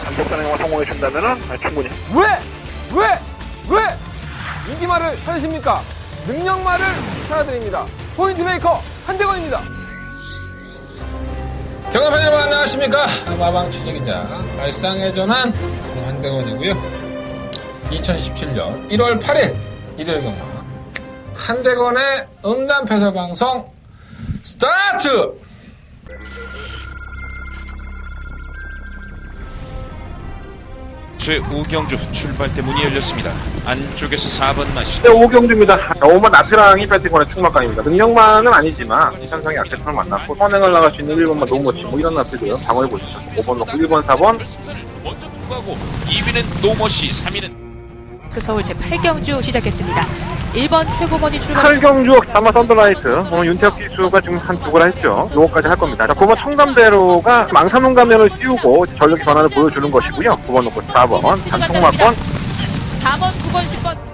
감독단행과 성공해 준다면은 충분히. 왜 인기말을 찾으십니까? 능력말을 찾아드립니다. 포인트 메이커 한대건입니다. 경남 팬 여러분 안녕하십니까? 마방 취재기자 발상의 전환 한대건이고요. 2017년 1월 8일 일요일 경마 한대건의 음담 패설 방송 스타트! 최우경주 출발대 문이 열렸습니다. 안쪽에서 4번 마시. 네, 오경주입니다. 5번 나트랑이 배팅권의 충막강입니다. 능력만은 아니지만 현상이 약했을 만났고 선행을 나갈 수 있는 1번만 너무 멋지 뭐 이런 나트고요. 방어해보시죠. 5번 놓고 1번, 4번. 먼저 통과하고 2위는 노머시, 3위는 서울 제8경주 시작했습니다. 1번 최고번이 출발. 8경주 다마 썬더라이트. 오늘 윤태혁 기수가 지금 한 두 걸 했죠. 요거까지 할 겁니다. 자, 9번 청담대로가 망사문 가면을 씌우고 전력의 변화를 보여주는 것이고요. 9번 놓고 4번 단통막권. 4번, 9번, 10번.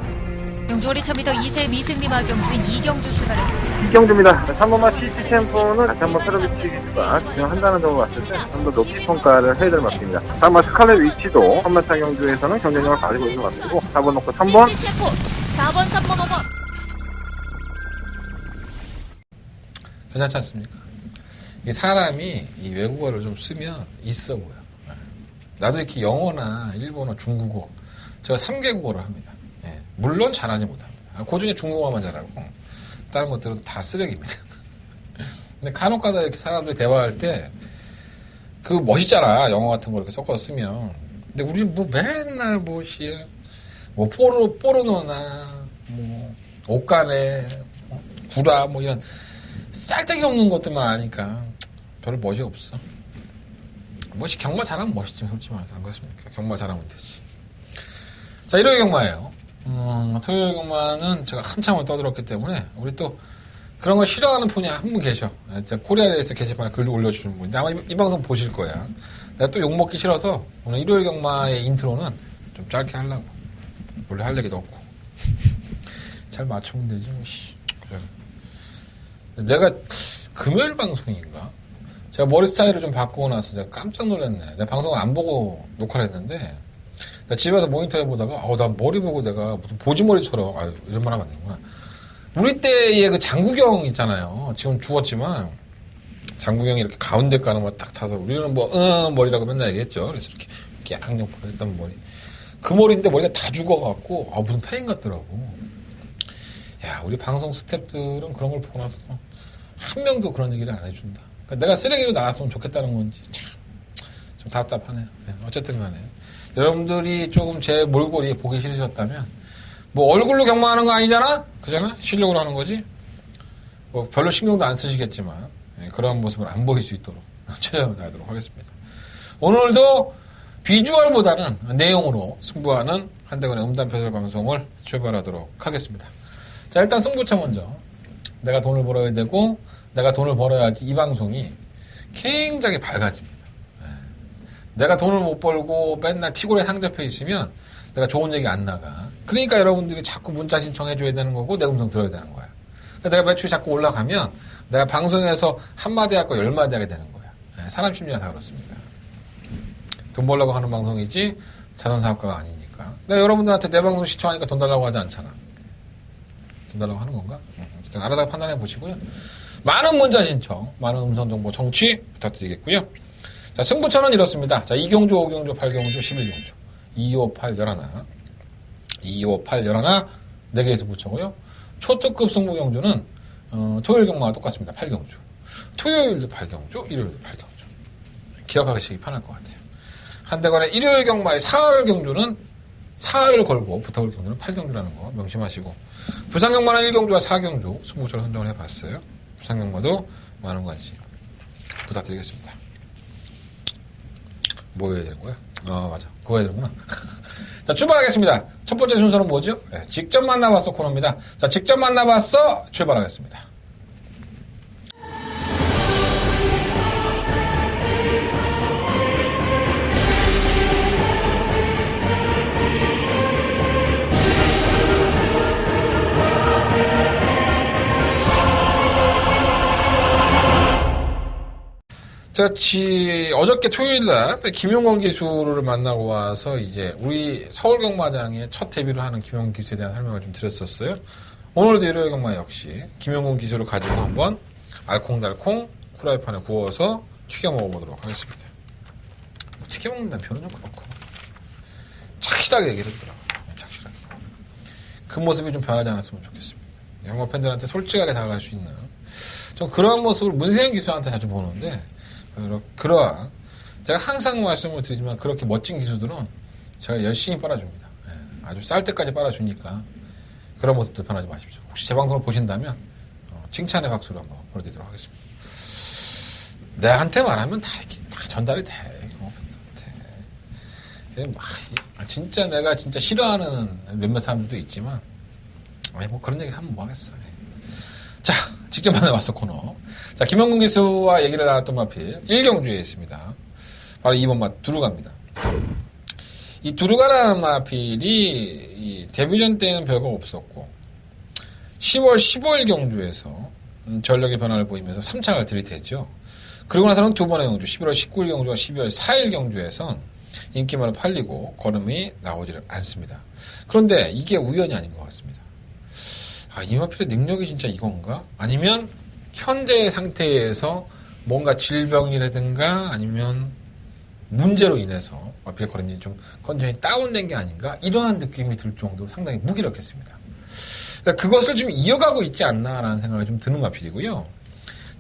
경주 오리 1000m 2세 미승리마 경주인 2경주 출발했습니다. 이경주입니다. 3번마 CT 챔프는 다시 한번 페르비스 기수가 진행한다는 점을 봤을 때 좀 더 높이 평가를 해야 될 것 같습니다. 3번 스칼렛 위치도 선마차 경주에서는 경쟁력을 가지고 있는 것 같고 4번 놓고 3번. 챔프 4번, 3번, 5번. 괜찮지 않습니까? 이 사람이 이 외국어를 좀 쓰면 있어 보여. 나도 이렇게 영어나 일본어, 중국어 제가 3개국어를 합니다. 예. 물론 잘하지 못합니다. 그 중에 중국어만 잘하고 다른 것들은 다 쓰레기입니다. 근데 간혹가다 이렇게 사람들이 대화할 때 그 멋있잖아. 영어 같은 거 이렇게 섞어서 쓰면. 근데 우리는 뭐 맨날 뭐 포르노나 뭐 옷가네, 구라 뭐 이런 쌀데기 없는 것들만 아니까 별로 멋이 없어. 경마 잘하면 멋있지, 솔직히 말해서. 안 그렇습니까? 경마 잘하면 되지. 자, 일요일 경마예요. 토요일 경마는 제가 한참을 떠들었기 때문에 우리 또 그런 거 싫어하는 분이 한 분 계셔. 코리아레이스 게시판에 글도 올려주시는 분인데 아마 이 방송 보실 거야. 내가 또 욕먹기 싫어서 오늘 일요일 경마의 인트로는 좀 짧게 하려고. 원래 할 얘기도 없고. 잘 맞추면 되지, 뭐, 그래. 내가 금요일 방송인가? 제가 머리 스타일을 좀 바꾸고 나서 제가 깜짝 놀랐네. 내가 방송을 안 보고 녹화를 했는데, 내가 집에서 모니터 해보다가, 난 머리 보고 내가 무슨 보지머리처럼, 이런 말 하면 안 되구나. 우리 때의 그 장구경 있잖아요. 지금 죽었지만, 장구경이 이렇게 가운데 가는 거 딱 타서, 우리는 머리라고 맨날 얘기했죠. 그래서 이렇게 양옆으로 했던 머리. 그 머리인데 머리가 다 죽어갖고, 무슨 페인 같더라고. 야, 우리 방송 스태프들은 그런 걸 보고 나서 한 명도 그런 얘기를 안 해준다. 그러니까 내가 쓰레기로 나왔으면 좋겠다는 건지 좀 답답하네요. 네, 어쨌든 간에 여러분들이 조금 제 몰골이 보기 싫으셨다면 뭐 얼굴로 경마하는 거 아니잖아? 그잖아? 실력으로 하는 거지? 뭐 별로 신경도 안 쓰시겠지만 그런 모습을 안 보일 수 있도록 최선을 다하도록 하겠습니다. 오늘도 비주얼보다는 내용으로 승부하는 한대건의 음담패설 방송을 출발하도록 하겠습니다. 자, 일단 승부처 먼저. 내가 돈을 벌어야 되고, 내가 돈을 벌어야지 이 방송이 굉장히 밝아집니다. 내가 돈을 못 벌고 맨날 피곤에 상접해 있으면 내가 좋은 얘기 안 나가. 그러니까 여러분들이 자꾸 문자 신청해줘야 되는 거고, 내 음성 들어야 되는 거야. 그러니까 내가 매출이 자꾸 올라가면 내가 방송에서 한마디 할 거 10마디 하게 되는 거야. 사람 심리가 다 그렇습니다. 돈 벌려고 하는 방송이지, 자선사업가가 아니니까. 내가 여러분들한테 내 방송 시청하니까 돈 달라고 하지 않잖아. 돈 달라고 하는 건가? 어쨌든 알아다가 판단해 보시고요. 많은 문자 신청, 많은 음성 정보 청취 부탁드리겠고요. 자, 승부처는 이렇습니다. 자, 2경주, 5경주, 8경주, 11경주. 258, 11. 258, 11. 4개의 승부처고요. 초특급 승부경주는, 토요일 경마와 똑같습니다. 8경주. 토요일도 8경주, 일요일도 8경주. 기억하시기 편할 것 같아요. 한대건의 일요일 경마의 사흘 경주는 사흘을 걸고 붙어올 경주는 8경주라는 거 명심하시고 부산 경마는 1경주와 4경주 승부처를 선정을 해봤어요. 부산 경마도 많은 관심 부탁드리겠습니다. 뭐 해야 되는 거야? 맞아. 그거 해야 되는구나. 자, 출발하겠습니다. 첫 번째 순서는 뭐죠? 네, 직접 만나봤어 코너입니다. 자, 직접 만나봤어 출발하겠습니다. 제가 어저께 토요일날 김용건 기수를 만나고 와서 이제 우리 서울경마장의 첫 데뷔를 하는 김용건 기수에 대한 설명을 좀 드렸었어요. 오늘도 일요일 경마 역시 김용건 기수를 가지고 한번 알콩달콩 후라이팬에 구워서 튀겨 먹어보도록 하겠습니다. 튀겨 먹는다는 표현은 좀 그렇고 착실하게 얘기를 해주더라고요. 착실하게. 그 모습이 좀 변하지 않았으면 좋겠습니다. 경마 팬들한테 솔직하게 다가갈 수 있는 좀 그러한 모습을 문세영 기수한테 자주 보는데 그러한 제가 항상 말씀을 드리지만 그렇게 멋진 기수들은 제가 열심히 빨아줍니다. 아주 쌀 때까지 빨아주니까 그런 모습들 변하지 마십시오. 혹시 제 방송을 보신다면 칭찬의 박수를 한번 보내드리도록 하겠습니다. 내한테 말하면 다 이렇게 다 전달이 돼. 진짜 내가 진짜 싫어하는 몇몇 사람들도 있지만 뭐 그런 얘기 하면 뭐 하겠어. 자, 직접 만나봤어 코너. 자, 김영근 기수와 얘기를 나눴던 마필 1경주에 있습니다. 바로 2번 맛 두루가입니다. 이 두루가라는 마필이 이 데뷔전 때는 별거 없었고 10월 15일 경주에서 전력의 변화를 보이면서 3창을 들이댔죠. 그리고 나서는 두 번의 경주 11월 19일 경주와 12월 4일 경주에선 인기만을 팔리고 걸음이 나오지를 않습니다. 그런데 이게 우연이 아닌 것 같습니다. 이 마필의 능력이 진짜 이건가? 아니면 현재의 상태에서 뭔가 질병이라든가 아니면 문제로 인해서 마필의 걸음이 좀 컨디션이 다운된 게 아닌가? 이러한 느낌이 들 정도로 상당히 무기력했습니다. 그러니까 그것을 좀 이어가고 있지 않나라는 생각이 좀 드는 마필이고요.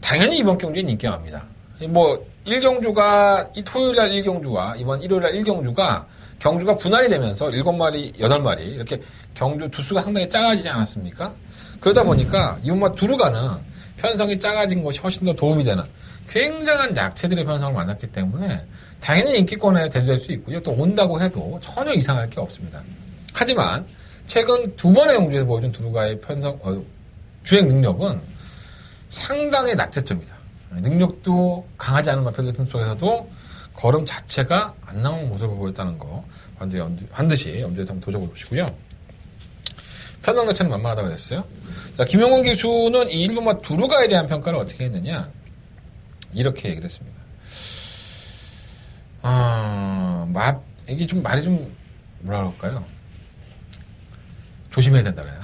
당연히 이번 경주엔 인기합니다. 뭐 1경주가 이 토요일날 1경주와 이번 일요일날 1경주가 경주가 분할이 되면서 7마리, 8마리 이렇게 경주 두수가 상당히 작아지지 않았습니까? 그러다 보니까 이번 맛 두루가는 편성이 작아진 것이 훨씬 더 도움이 되는 굉장한 약체들의 편성을 만났기 때문에 당연히 인기권에 대두될 수 있고요. 또 온다고 해도 전혀 이상할 게 없습니다. 하지만 최근 두 번의 경주에서 보여준 두루가의 주행 능력은 상당히 낙제점이다. 능력도 강하지 않은 마필들 속에서도 걸음 자체가 안 나오는 모습을 보였다는 거 반드시 염두에 한번 도전해보시고요. 편성 자체는 만만하다고 했어요. 자, 김용건 기수는 이 1번맛 두루가에 대한 평가를 어떻게 했느냐 이렇게 얘기를 했습니다. 이게 좀 말이 좀 뭐라 그럴까요? 조심해야 된다 그래요.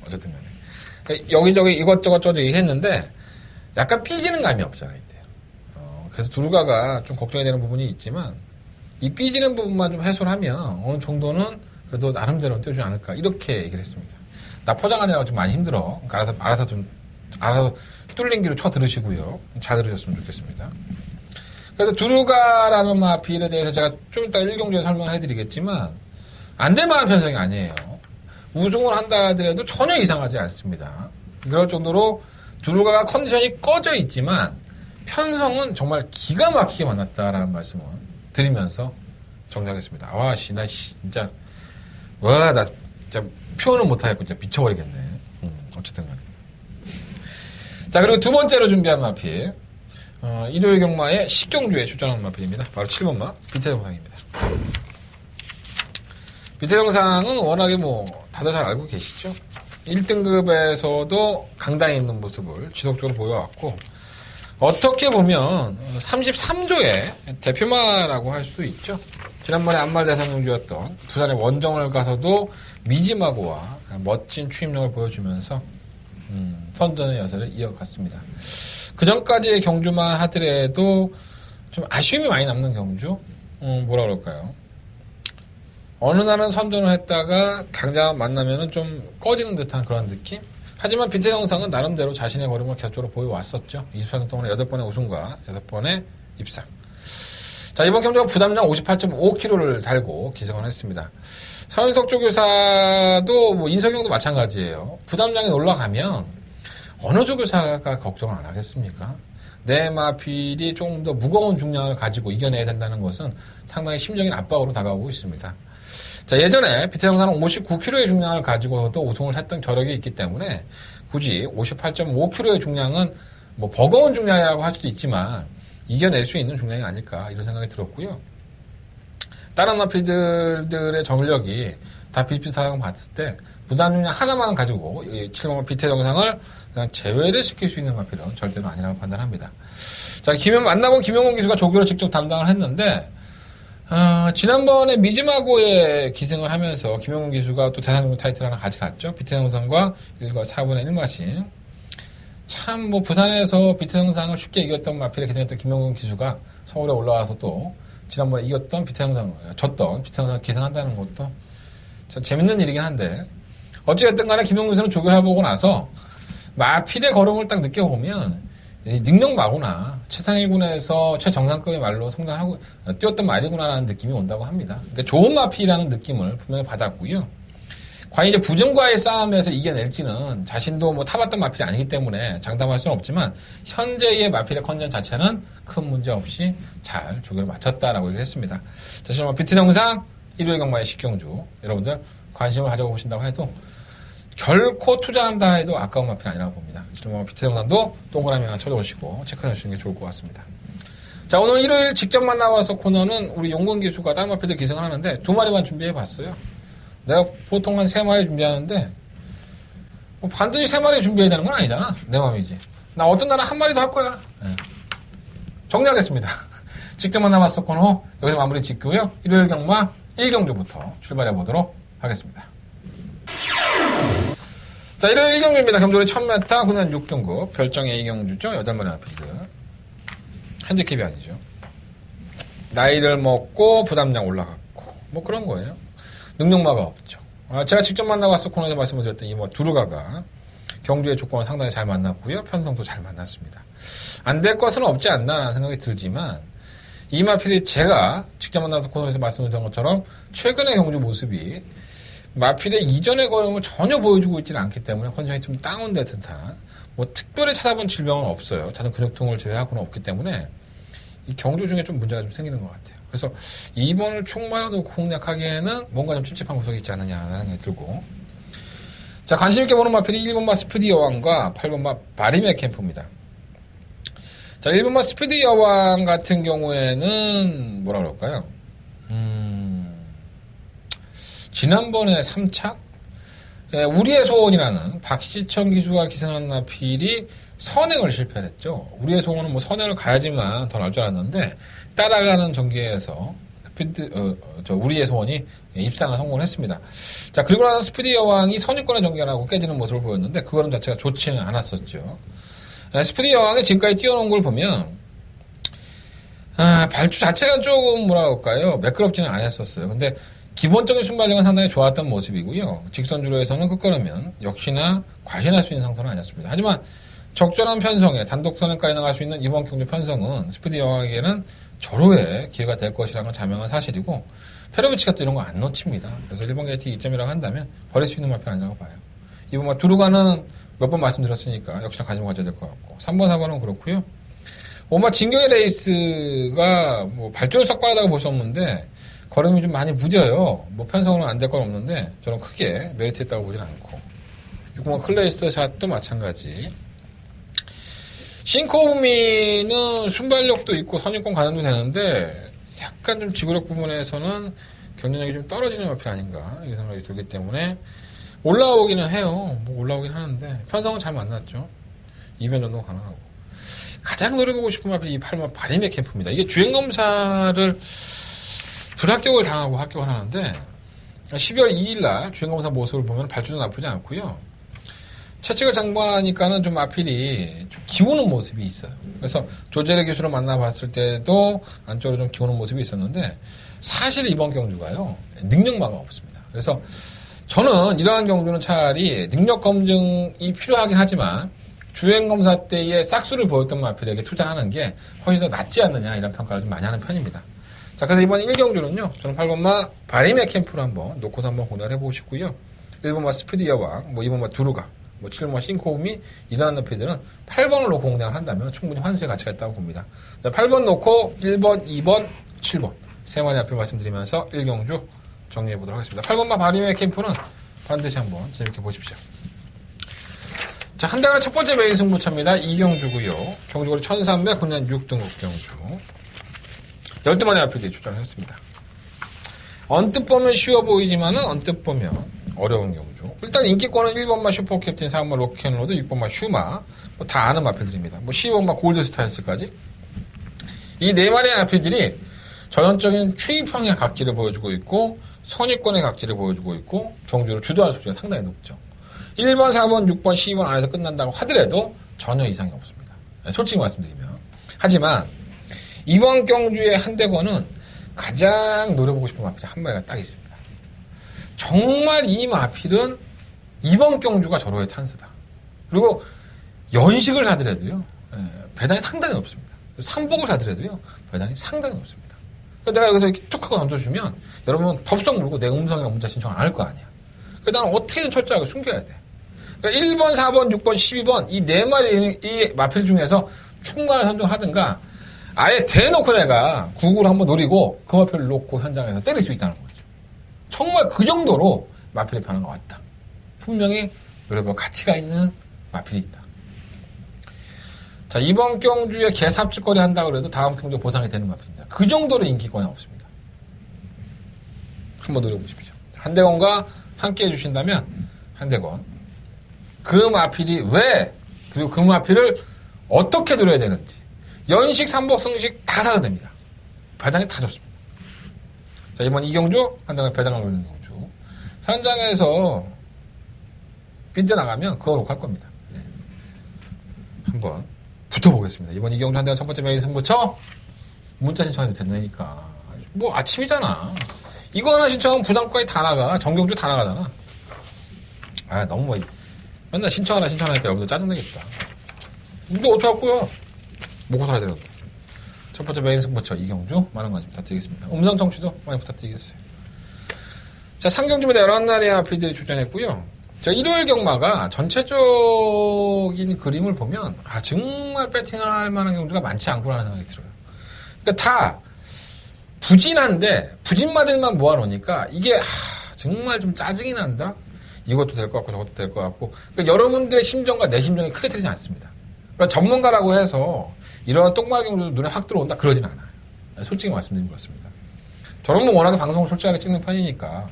어쨌든 간에 여기저기 이것저것 얘기했는데 약간 삐지는 감이 없잖아요. 그래서 두루가가 좀 걱정이 되는 부분이 있지만 이 삐지는 부분만 좀 해소를 하면 어느 정도는 그래도 나름대로는 띄워주지 않을까 이렇게 얘기를 했습니다. 나 포장하느라고 좀 많이 힘들어. 그러니까 알아서 뚫린 귀로 쳐 들으시고요. 잘 들으셨으면 좋겠습니다. 그래서 두루가라는 마필에 대해서 제가 좀 이따 1경주에 설명해 드리겠지만 안 될 만한 편성이 아니에요. 우승을 한다 하더라도 전혀 이상하지 않습니다. 그럴 정도로 두루가가 컨디션이 꺼져 있지만 편성은 정말 기가 막히게 만났다라는 말씀을 드리면서 정리하겠습니다. 나 진짜 표현은 못하겠고 진짜 미쳐버리겠네. 어쨌든 간에. 자, 그리고 두 번째로 준비한 마필 일요일 경마의 10경주에 출전하는 마필입니다. 바로 7번마 비태정상입니다. 비태정상은 워낙에 다들 잘 알고 계시죠? 1등급에서도 강당에 있는 모습을 지속적으로 보여왔고 어떻게 보면 33조의 대표마라고 할 수 있죠. 지난번에 안말 대상경주였던 부산의 원정을 가서도 미지마고와 멋진 추임력을 보여주면서 선전의 여세를 이어갔습니다. 그 전까지의 경주만 하더라도 좀 아쉬움이 많이 남는 경주? 뭐라 그럴까요? 어느 날은 선전을 했다가 강자와 만나면은 좀 꺼지는 듯한 그런 느낌? 하지만 비태정상은 나름대로 자신의 걸음을 계속적으로 보여왔었죠. 24년 동안에 8번의 우승과 8번의 입상. 자, 이번 경주가 부담량 58.5kg를 달고 기승을 했습니다. 서윤석 조교사도 인석영도 마찬가지예요. 부담량이 올라가면 어느 조교사가 걱정을 안 하겠습니까? 내 마필이 조금 더 무거운 중량을 가지고 이겨내야 된다는 것은 상당히 심적인 압박으로 다가오고 있습니다. 자, 예전에 비태정사는 59kg의 중량을 가지고도 우승을 했던 저력이 있기 때문에 굳이 58.5kg의 중량은 버거운 중량이라고 할 수도 있지만 이겨낼 수 있는 중량이 아닐까 이런 생각이 들었고요. 다른 마필들의 전력이 다 비슷비슷하다고 봤을 때 부담 중량 하나만 가지고 이 7번마 비태정상을 그냥 제외를 시킬 수 있는 마필은 절대로 아니라고 판단합니다. 자, 만나본 김영곤 기수가 조교를 직접 담당을 했는데, 지난번에 미즈마고에 기승을 하면서 김영곤 기수가 또 대상경주 타이틀 하나 가져갔죠. 비트영상과 1과 4분의 1마신. 참, 부산에서 비트영상을 쉽게 이겼던 마필에 기승했던 김영곤 기수가 서울에 올라와서 또 지난번에 이겼던 졌던 비트영상을 기승한다는 것도 참 재밌는 일이긴 한데, 어찌됐든 간에 김영곤 기수는 조교를 해보고 나서 마필의 걸음을 딱 느껴보면 능력마구나, 최상위군에서 최정상급의 말로 성장하고 뛰었던 말이구나라는 느낌이 온다고 합니다. 그러니까 좋은 마필이라는 느낌을 분명히 받았고요. 과연 이제 부정과의 싸움에서 이겨낼지는 자신도 타봤던 마필이 아니기 때문에 장담할 수는 없지만, 현재의 마필의 컨디션 자체는 큰 문제 없이 잘 조교를 마쳤다라고 얘기를 했습니다. 자, 지금 비트 정상 1회 경마의 식경주, 여러분들 관심을 가져보신다고 해도 결코 투자한다 해도 아까운 마필은 아니라고 봅니다. 지금 비트 정상도 동그라미 하나 쳐놓으시고 체크해 주시는 게 좋을 것 같습니다. 자, 오늘 일요일 직접 만나와서 코너는 우리 용건 기수가 다른 마필들 기승을 하는데 2마리만 준비해 봤어요. 내가 보통 한 3마리 준비하는데 반드시 3마리 준비해야 되는 건 아니잖아. 내 맘이지. 나 어떤 날은 1마리도 할 거야. 네. 정리하겠습니다. 직접 만나봤어 코너 여기서 마무리 짓고요. 일요일 경마 1경주부터 출발해 보도록 하겠습니다. 자, 일요일 1경주입니다. 경주리 1000m 군산 6등급 별정 A경주죠. 8마리 마필들. 핸디캡이 아니죠. 나이를 먹고 부담량 올라갔고 그런 거예요. 능력마가 없죠. 제가 직접 만나봤을 코너에서 말씀을 드렸던 이 두루가가 경주의 조건을 상당히 잘 만났고요. 편성도 잘 만났습니다. 안 될 것은 없지 않나라는 생각이 들지만, 이 마필이 제가 직접 만나서 코너에서 말씀드린 것처럼 최근의 경주 모습이 마필의 이전의 걸음을 전혀 보여주고 있지는 않기 때문에 컨디션이 좀 다운된 듯한, 특별히 찾아본 질병은 없어요. 작은 근육통을 제외하고는 없기 때문에 이 경주 중에 좀 문제가 좀 생기는 것 같아요. 그래서 2번을 충만하고 공략하기에는 뭔가 좀 찝찝한 구석이 있지 않느냐는 생각이 들고. 자, 관심있게 보는 마필이 1번마 스피드 여왕과 8번마 바리메 캠프입니다. 자, 1번마 스피드 여왕 같은 경우에는 뭐라 그럴까요? 지난번에 3착? 우리의 소원이라는 박시청 기수가 기승한 마필이 선행을 실패했죠. 우리의 소원은 선행을 가야지만 더 나을 줄 알았는데, 따라가는 전기에서 우리의 소원이 입상을 성공을 했습니다. 자, 그리고 나서 스피드 여왕이 선입권의 전개하고 깨지는 모습을 보였는데, 그 걸음 자체가 좋지는 않았었죠. 스피드 여왕이 지금까지 뛰어놓은 걸 보면, 발주 자체가 조금 뭐랄까요, 매끄럽지는 않았었어요. 근데 기본적인 순발력은 상당히 좋았던 모습이고요. 직선주로에서는 끝걸으면 역시나 과신할 수 있는 상태는 아니었습니다. 하지만 적절한 편성에 단독 선행까지 나갈 수 있는 이번 경주 편성은 스피드 여왕에게는 절호의 기회가 될 것이라는 건 자명한 사실이고, 페로비치가 또 이런 거 안 놓칩니다. 그래서 1번 게이트 2점이라고 한다면 버릴 수 있는 마필은 아니라고 봐요. 이번 두루가는 몇 번 말씀드렸으니까 역시나 관심 가져야 될 것 같고, 3번, 4번은 그렇고요. 진격의 레이스가 발주를 썩 빠르다고 볼 수 없는데 걸음이 좀 많이 무뎌요. 편성은 안 될 건 없는데 저는 크게 메리트 있다고 보진 않고, 6번 클레이스터 샷도 마찬가지. 싱코브미는 순발력도 있고 선입권 가능도 되는데 약간 좀 지구력 부분에서는 경쟁력이 좀 떨어지는 마필 아닌가 이런 생각이 들기 때문에 올라오기는 해요. 올라오긴 하는데 편성은 잘 만났죠. 2변 정도 가능하고. 가장 노려보고 싶은 마필이 이 8번 바리메 캠프입니다. 이게 주행검사를 불합격을 당하고 합격을 하는데 12월 2일날 주행검사 모습을 보면 발주도 나쁘지 않고요. 채찍을 장관하니까는 좀 마필이 좀 기우는 모습이 있어요. 그래서 조제르 기수로 만나봤을 때도 안쪽으로 좀 기우는 모습이 있었는데, 사실 이번 경주가요, 능력마가 없습니다. 그래서 저는 이러한 경주는 차라리 능력 검증이 필요하긴 하지만 주행검사 때의 싹수를 보였던 마필에게 투자를 하는 게 훨씬 더 낫지 않느냐, 이런 평가를 좀 많이 하는 편입니다. 자, 그래서 이번 1경주는요, 저는 8번마 바리메 캠프를 한번 놓고서 한번 공략을 해보고 싶고요. 1번마 스피드 여왕, 2번마 두루가, 7번마 싱코움이 이러한 마필들은 8번을 놓고 공략을 한다면 충분히 환수의 가치가 있다고 봅니다. 자, 8번 놓고 1번, 2번, 7번 3마리 앞을 말씀드리면서 1경주 정리해보도록 하겠습니다. 8번마 바리메 캠프는 반드시 한번 재밌게 보십시오. 자, 한 달의 첫 번째 메인 승부차입니다. 2경주고요. 경주거리 1300 군산 6등급 경주. 12마리 앞에 출전을 했습니다. 언뜻 보면 쉬워 보이지만은 언뜻 보면 어려운 경주. 일단 인기권은 1번마 슈퍼캡틴, 4번마 로켓로드, 6번마 슈마. 다 아는 마필들입니다. 12번마 골드스타일스까지. 이 네 마리의 마필들이 전형적인 추입형의 각질을 보여주고 있고 선입권의 각질을 보여주고 있고 경주를 주도할 수가 상당히 높죠. 1번, 4번, 6번, 12번 안에서 끝난다고 하더라도 전혀 이상이 없습니다. 솔직히 말씀드리면. 하지만 이번 경주의 한대권은 가장 노려보고 싶은 마필이 한 마리가 딱 있습니다. 정말 이 마필은 이번 경주가 절호의 찬스다. 그리고 연식을 사더라도요, 배당이 상당히 높습니다. 삼복을 사더라도요, 배당이 상당히 높습니다. 내가 여기서 이렇게 툭 하고 던져주면 여러분은 덥석 물고 내 음성이나 문자 신청 안 할 거 아니야. 그래서 나는 어떻게든 철저하게 숨겨야 돼. 그러니까 1번, 4번, 6번, 12번 이 네 마리 이 마필 중에서 충간을 선정하든가 아예 대놓고 내가 구구를 한번 노리고 그 마필을 놓고 현장에서 때릴 수 있다는 거죠. 정말 그 정도로 마필의 변화가 왔다. 분명히 노려볼 가치가 있는 마필이 있다. 자, 이번 경주에 개삽질거리 한다고 해도 다음 경주 보상이 되는 마필입니다. 그 정도로 인기권이 없습니다. 한번 노려보십시오. 한대건과 함께 해주신다면 한대건 그 마필이 왜 그리고 그 마필을 어떻게 노려야 되는지 연식, 삼복, 승식 다 사도 됩니다. 배당이 다 좋습니다. 자, 이번 이경주 한대건 배당을 노리는 경주 현장에서 삐져나가면 그거 놓고 할 겁니다. 네. 한번 붙어보겠습니다. 이번 이경주 한대건 첫 번째 메인 승부처 문자 신청해도 된다니까. 뭐 아침이잖아. 이거 하나 신청하면 부산까지 다 나가. 정경주 다 나가잖아. 아, 너무 뭐 맨날 신청하니까 여러분들 짜증나겠다. 근데 어떡할거야? 먹고 살아야 되는데. 첫 번째 메인 승부처 이경주 많은 관심 부탁드리겠습니다. 음성 청취도 많이 부탁드리겠어요. 자, 상경주마다 11나라의 마필들이 출전했고요. 자, 일요일 경마가 전체적인 그림을 보면 정말 배팅할 만한 경주가 많지 않구나라는 생각이 들어요. 그러니까 다 부진한데 부진마들만 모아놓으니까 이게 정말 좀 짜증이 난다. 이것도 될 것 같고 저것도 될 것 같고 그러니까 여러분들의 심정과 내 심정이 크게 틀리지 않습니다. 그러니까 전문가라고 해서 이러한 똥말 경주도 눈에 확 들어온다 그러진 않아요. 솔직히 말씀드리면 그렇습니다. 저는 뭐 워낙에 방송을 솔직하게 찍는 편이니까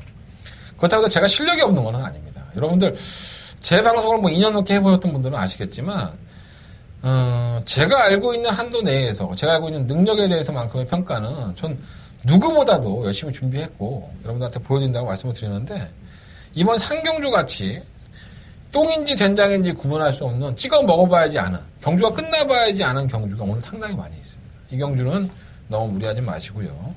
그렇다고 해서 제가 실력이 없는 건 아닙니다. 여러분들 제 방송을 뭐 2년 넘게 해보셨던 분들은 아시겠지만 제가 알고 있는 한도 내에서 제가 알고 있는 능력에 대해서만큼의 평가는 전 누구보다도 열심히 준비했고 여러분들한테 보여준다고 말씀을 드리는데 이번 상경주 같이 똥인지 된장인지 구분할 수 없는 찍어 먹어봐야지 않은 경주가 끝나봐야지 않은 경주가 오늘 상당히 많이 있습니다. 이 경주는 너무 무리하지 마시고요.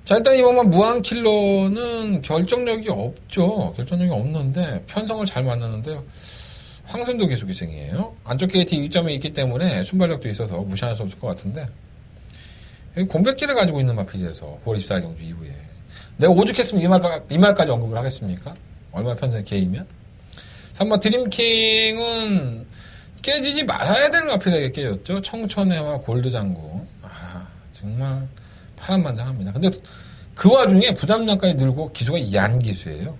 자, 일단 이번만 무한킬러는 결정력이 없죠. 결정력이 없는데 편성을 잘 만났는데 황선도 기수기생이에요. 안쪽 게이트 2점이 있기 때문에 순발력도 있어서 무시할 수 없을 것 같은데 공백기를 가지고 있는 마필에서 9월 24일 경주 이후에 내가 오죽했으면 이 말까지 언급을 하겠습니까? 얼마나 편성이 개이면 3번 드림킹은 깨지지 말아야 될 마필에게 깨졌죠. 청천해와 골드장군 정말 파란만장합니다. 근데 그 와중에 부담량까지 늘고 기수가 얀 기수예요.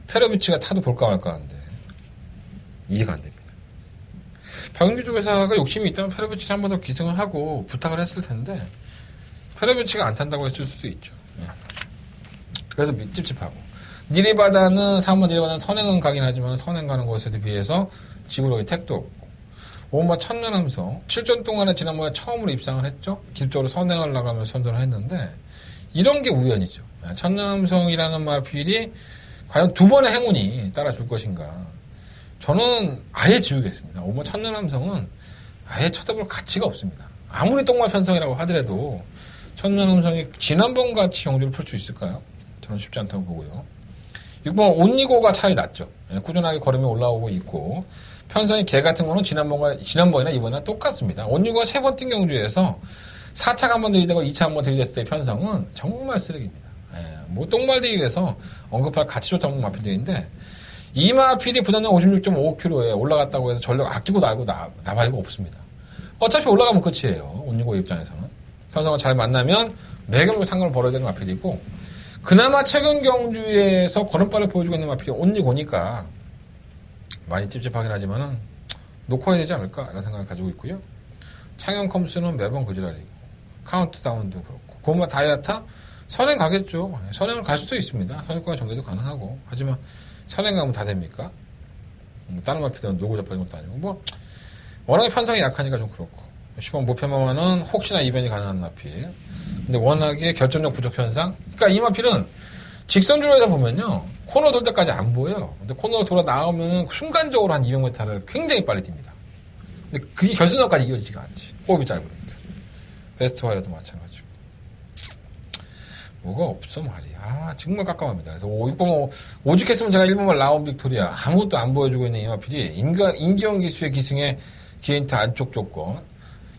페로비치가 타도 볼까 말까 하는데 이해가 안 됩니다. 박은규 조교사가 욕심이 있다면 페로비치 한 번 더 기승을 하고 부탁을 했을 텐데 페로비치가 안 탄다고 했을 수도 있죠. 그래서 찝찝하고 니리바다는 3번 니리바다는 선행은 가긴 하지만 선행 가는 곳에 비해서 지구력이 택도 없고 오마 천년함성 7전 동안에 지난번에 처음으로 입상을 했죠. 기습적으로 선행을 나가면서 선전을 했는데 이런 게 우연이죠. 천년함성이라는 마필이 과연 두 번의 행운이 따라줄 것인가. 저는 아예 지우겠습니다. 오마 천년함성은 아예 쳐다볼 가치가 없습니다. 아무리 똥말 편성이라고 하더라도 천년함성이 지난번 같이 경주를 풀 수 있을까요? 저는 쉽지 않다고 보고요. 6번 온니고가 차이 났죠. 꾸준하게 걸음이 올라오고 있고 편성이 개 같은 거는 지난번이나 이번이나 똑같습니다. 온니고가 3번 뛴 경주에서 4차가 한번 들이대고 2차 한번 들이댔을 때 편성은 정말 쓰레기입니다. 뭐 똥말들이라서 언급할 가치 좋다는 마필들인데 이 마필이 부담량 56.5kg에 올라갔다고 해서 전력 아끼고 나발 이거 없습니다. 어차피 올라가면 끝이에요. 온니고 입장에서는. 편성을 잘 만나면 매경주 상관을 벌어야 되는 마필이고 그나마 최근 경주에서 걸음발을 보여주고 있는 마필이 온니고니까 많이 찝찝하긴 하지만은 놓고 해야 되지 않을까라는 생각을 가지고 있고요. 창현 컴스는 매번 거지랄이고 카운트다운도 그렇고 고마 다이아타 선행 가겠죠. 선행을 갈 수도 있습니다. 선행권의 전개도 가능하고 하지만 선행 가면 다 됩니까? 다른 마필들은 노고 잡혀진 것도 아니고 워낙에 편성이 약하니까 좀 그렇고 10번 무패마마는 혹시나 이변이 가능한 마필. 근데 워낙에 결정력 부족 현상. 그러니까 이 마필은 직선주로에서 보면요. 코너 돌 때까지 안 보여요. 근데 코너로 돌아 나오면은 순간적으로 한 200m를 굉장히 빨리 뜁니다. 근데 그게 결승전까지 이어지지가 않지. 호흡이 짧으니까. 베스트 와이어도 마찬가지고. 뭐가 없어 말이야. 정말 깜깜합니다. 그래서 6번 오죽했으면 제가 1번만 라운 빅토리아 아무것도 안 보여주고 있는 이 마필이 인기영 기수의 기승의 기인트 안쪽 조건.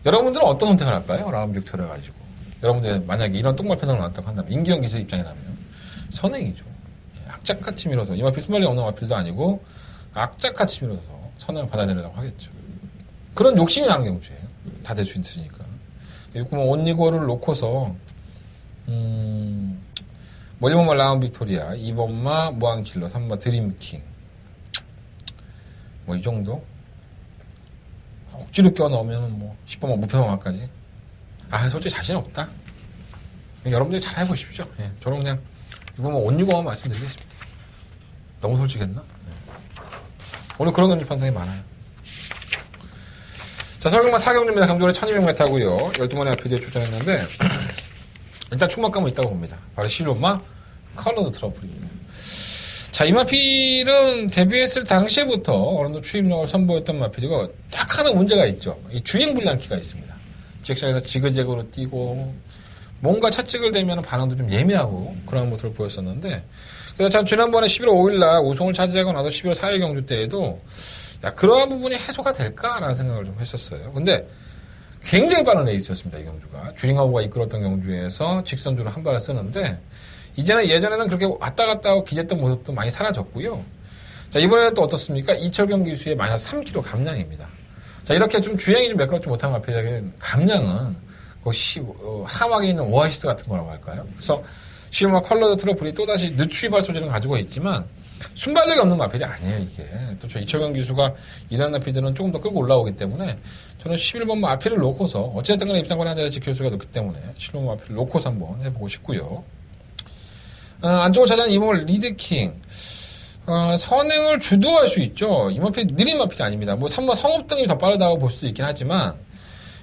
여러분들은 어떤 선택을 할까요? 라운 빅토리아 가지고. 여러분들 만약에 이런 똥말 패널을 나왔다고 한다면 인기영 기수 입장이라면 선행이죠. 악착같이 밀어서 이 마필 순발력 없는 마필도 아니고 악착같이 밀어서 선행을 받아내려고 하겠죠. 그런 욕심이 나는 경주예요. 다 될 수 있으니까. 6번 온리고를 놓고서 1번마 라운 빅토리아, 2번마 무한킬러, 3번마 드림킹. 뭐 이 정도? 억지로 껴 넣으면 뭐 10번마 무패마마까지. 솔직히 자신 없다. 여러분들이 잘 해보십시오. 예, 저는 그냥 6번마 온리고만 말씀드리겠습니다. 너무 솔직했나? 예. 오늘 그런 경주 편성이 많아요. 자, 설경마 4경주입니다. 경주는 1200m고요. 12번의 아피디에 출전했는데 일단 충만감은 있다고 봅니다. 바로 실로마 컬러드 트러블입니다. 자, 이 마필은 데뷔했을 당시에부터 어느 정도 추임력을 선보였던 마필이고 딱 하나 문제가 있죠. 이 주행 불량키가 있습니다. 직선에서 지그재그로 뛰고 뭔가 차찍을 대면 반응도 좀 예민하고 그런 모습을 보였었는데 그래서 참 지난번에 11월 5일날 우승을 차지하고 나서 11월 4일 경주 때에도 그러한 부분이 해소가 될까라는 생각을 좀 했었어요. 근데 굉장히 빠른 레이스였습니다. 이 경주가. 주링하우가 이끌었던 경주에서 직선주로 한 발을 쓰는데 이제는 예전에는 그렇게 왔다 갔다 하고 기댔던 모습도 많이 사라졌고요. 자, 이번에는 또 어떻습니까? 이철경 기수의 마이너스 3kg 감량입니다. 자, 이렇게 좀 주행이 좀 매끄럽지 못한 마필에게 감량은 하막에 있는 오아시스 같은 거라고 할까요? 그래서 실마 컬러드 트러플이 또다시 늦추이발 소재를 가지고 있지만 순발력이 없는 마필이 아니에요, 이게. 또 저 이철경 기수가 이런 마필들은 조금 더 끌고 올라오기 때문에 저는 11번 마필을 놓고서 어쨌든 간에 입상권에 한 자리 지킬 수가 높기 때문에 11번 마필을 놓고서 한번 해보고 싶고요. 안쪽을 차지하는 2번 리드킹. 선행을 주도할 수 있죠. 이 마필이 느린 마필이 아닙니다. 뭐 3번 성업등이 더 빠르다고 볼 수도 있긴 하지만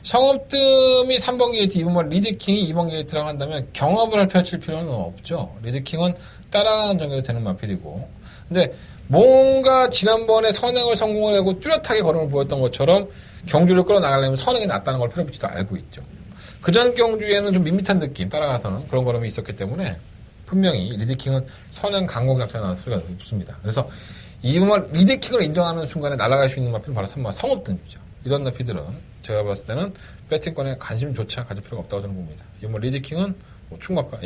성업등이 3번 게이트, 2번 리드킹이 2번 게이트라고 한다면 경합을 펼칠 필요는 없죠. 리드킹은 따라가는 정도가 되는 마필이고. 근데 뭔가 지난번에 선행을 성공을 하고 뚜렷하게 걸음을 보였던 것처럼 경주를 끌어나가려면 선행이 낫다는 걸 페로피치도 알고 있죠. 그전 경주에는 좀 밋밋한 느낌, 따라가서는 그런 걸음이 있었기 때문에 분명히 리드킹은 선행 강공 작전에 나올 수가 없습니다. 그래서 이번 리드킹을 인정하는 순간에 날아갈 수 있는 마필은 바로 3번 성업등이죠. 이런 마필들은 제가 봤을 때는 배팅권에 관심조차 가질 필요가 없다고 저는 봅니다. 이번 리드킹은 뭐 충막과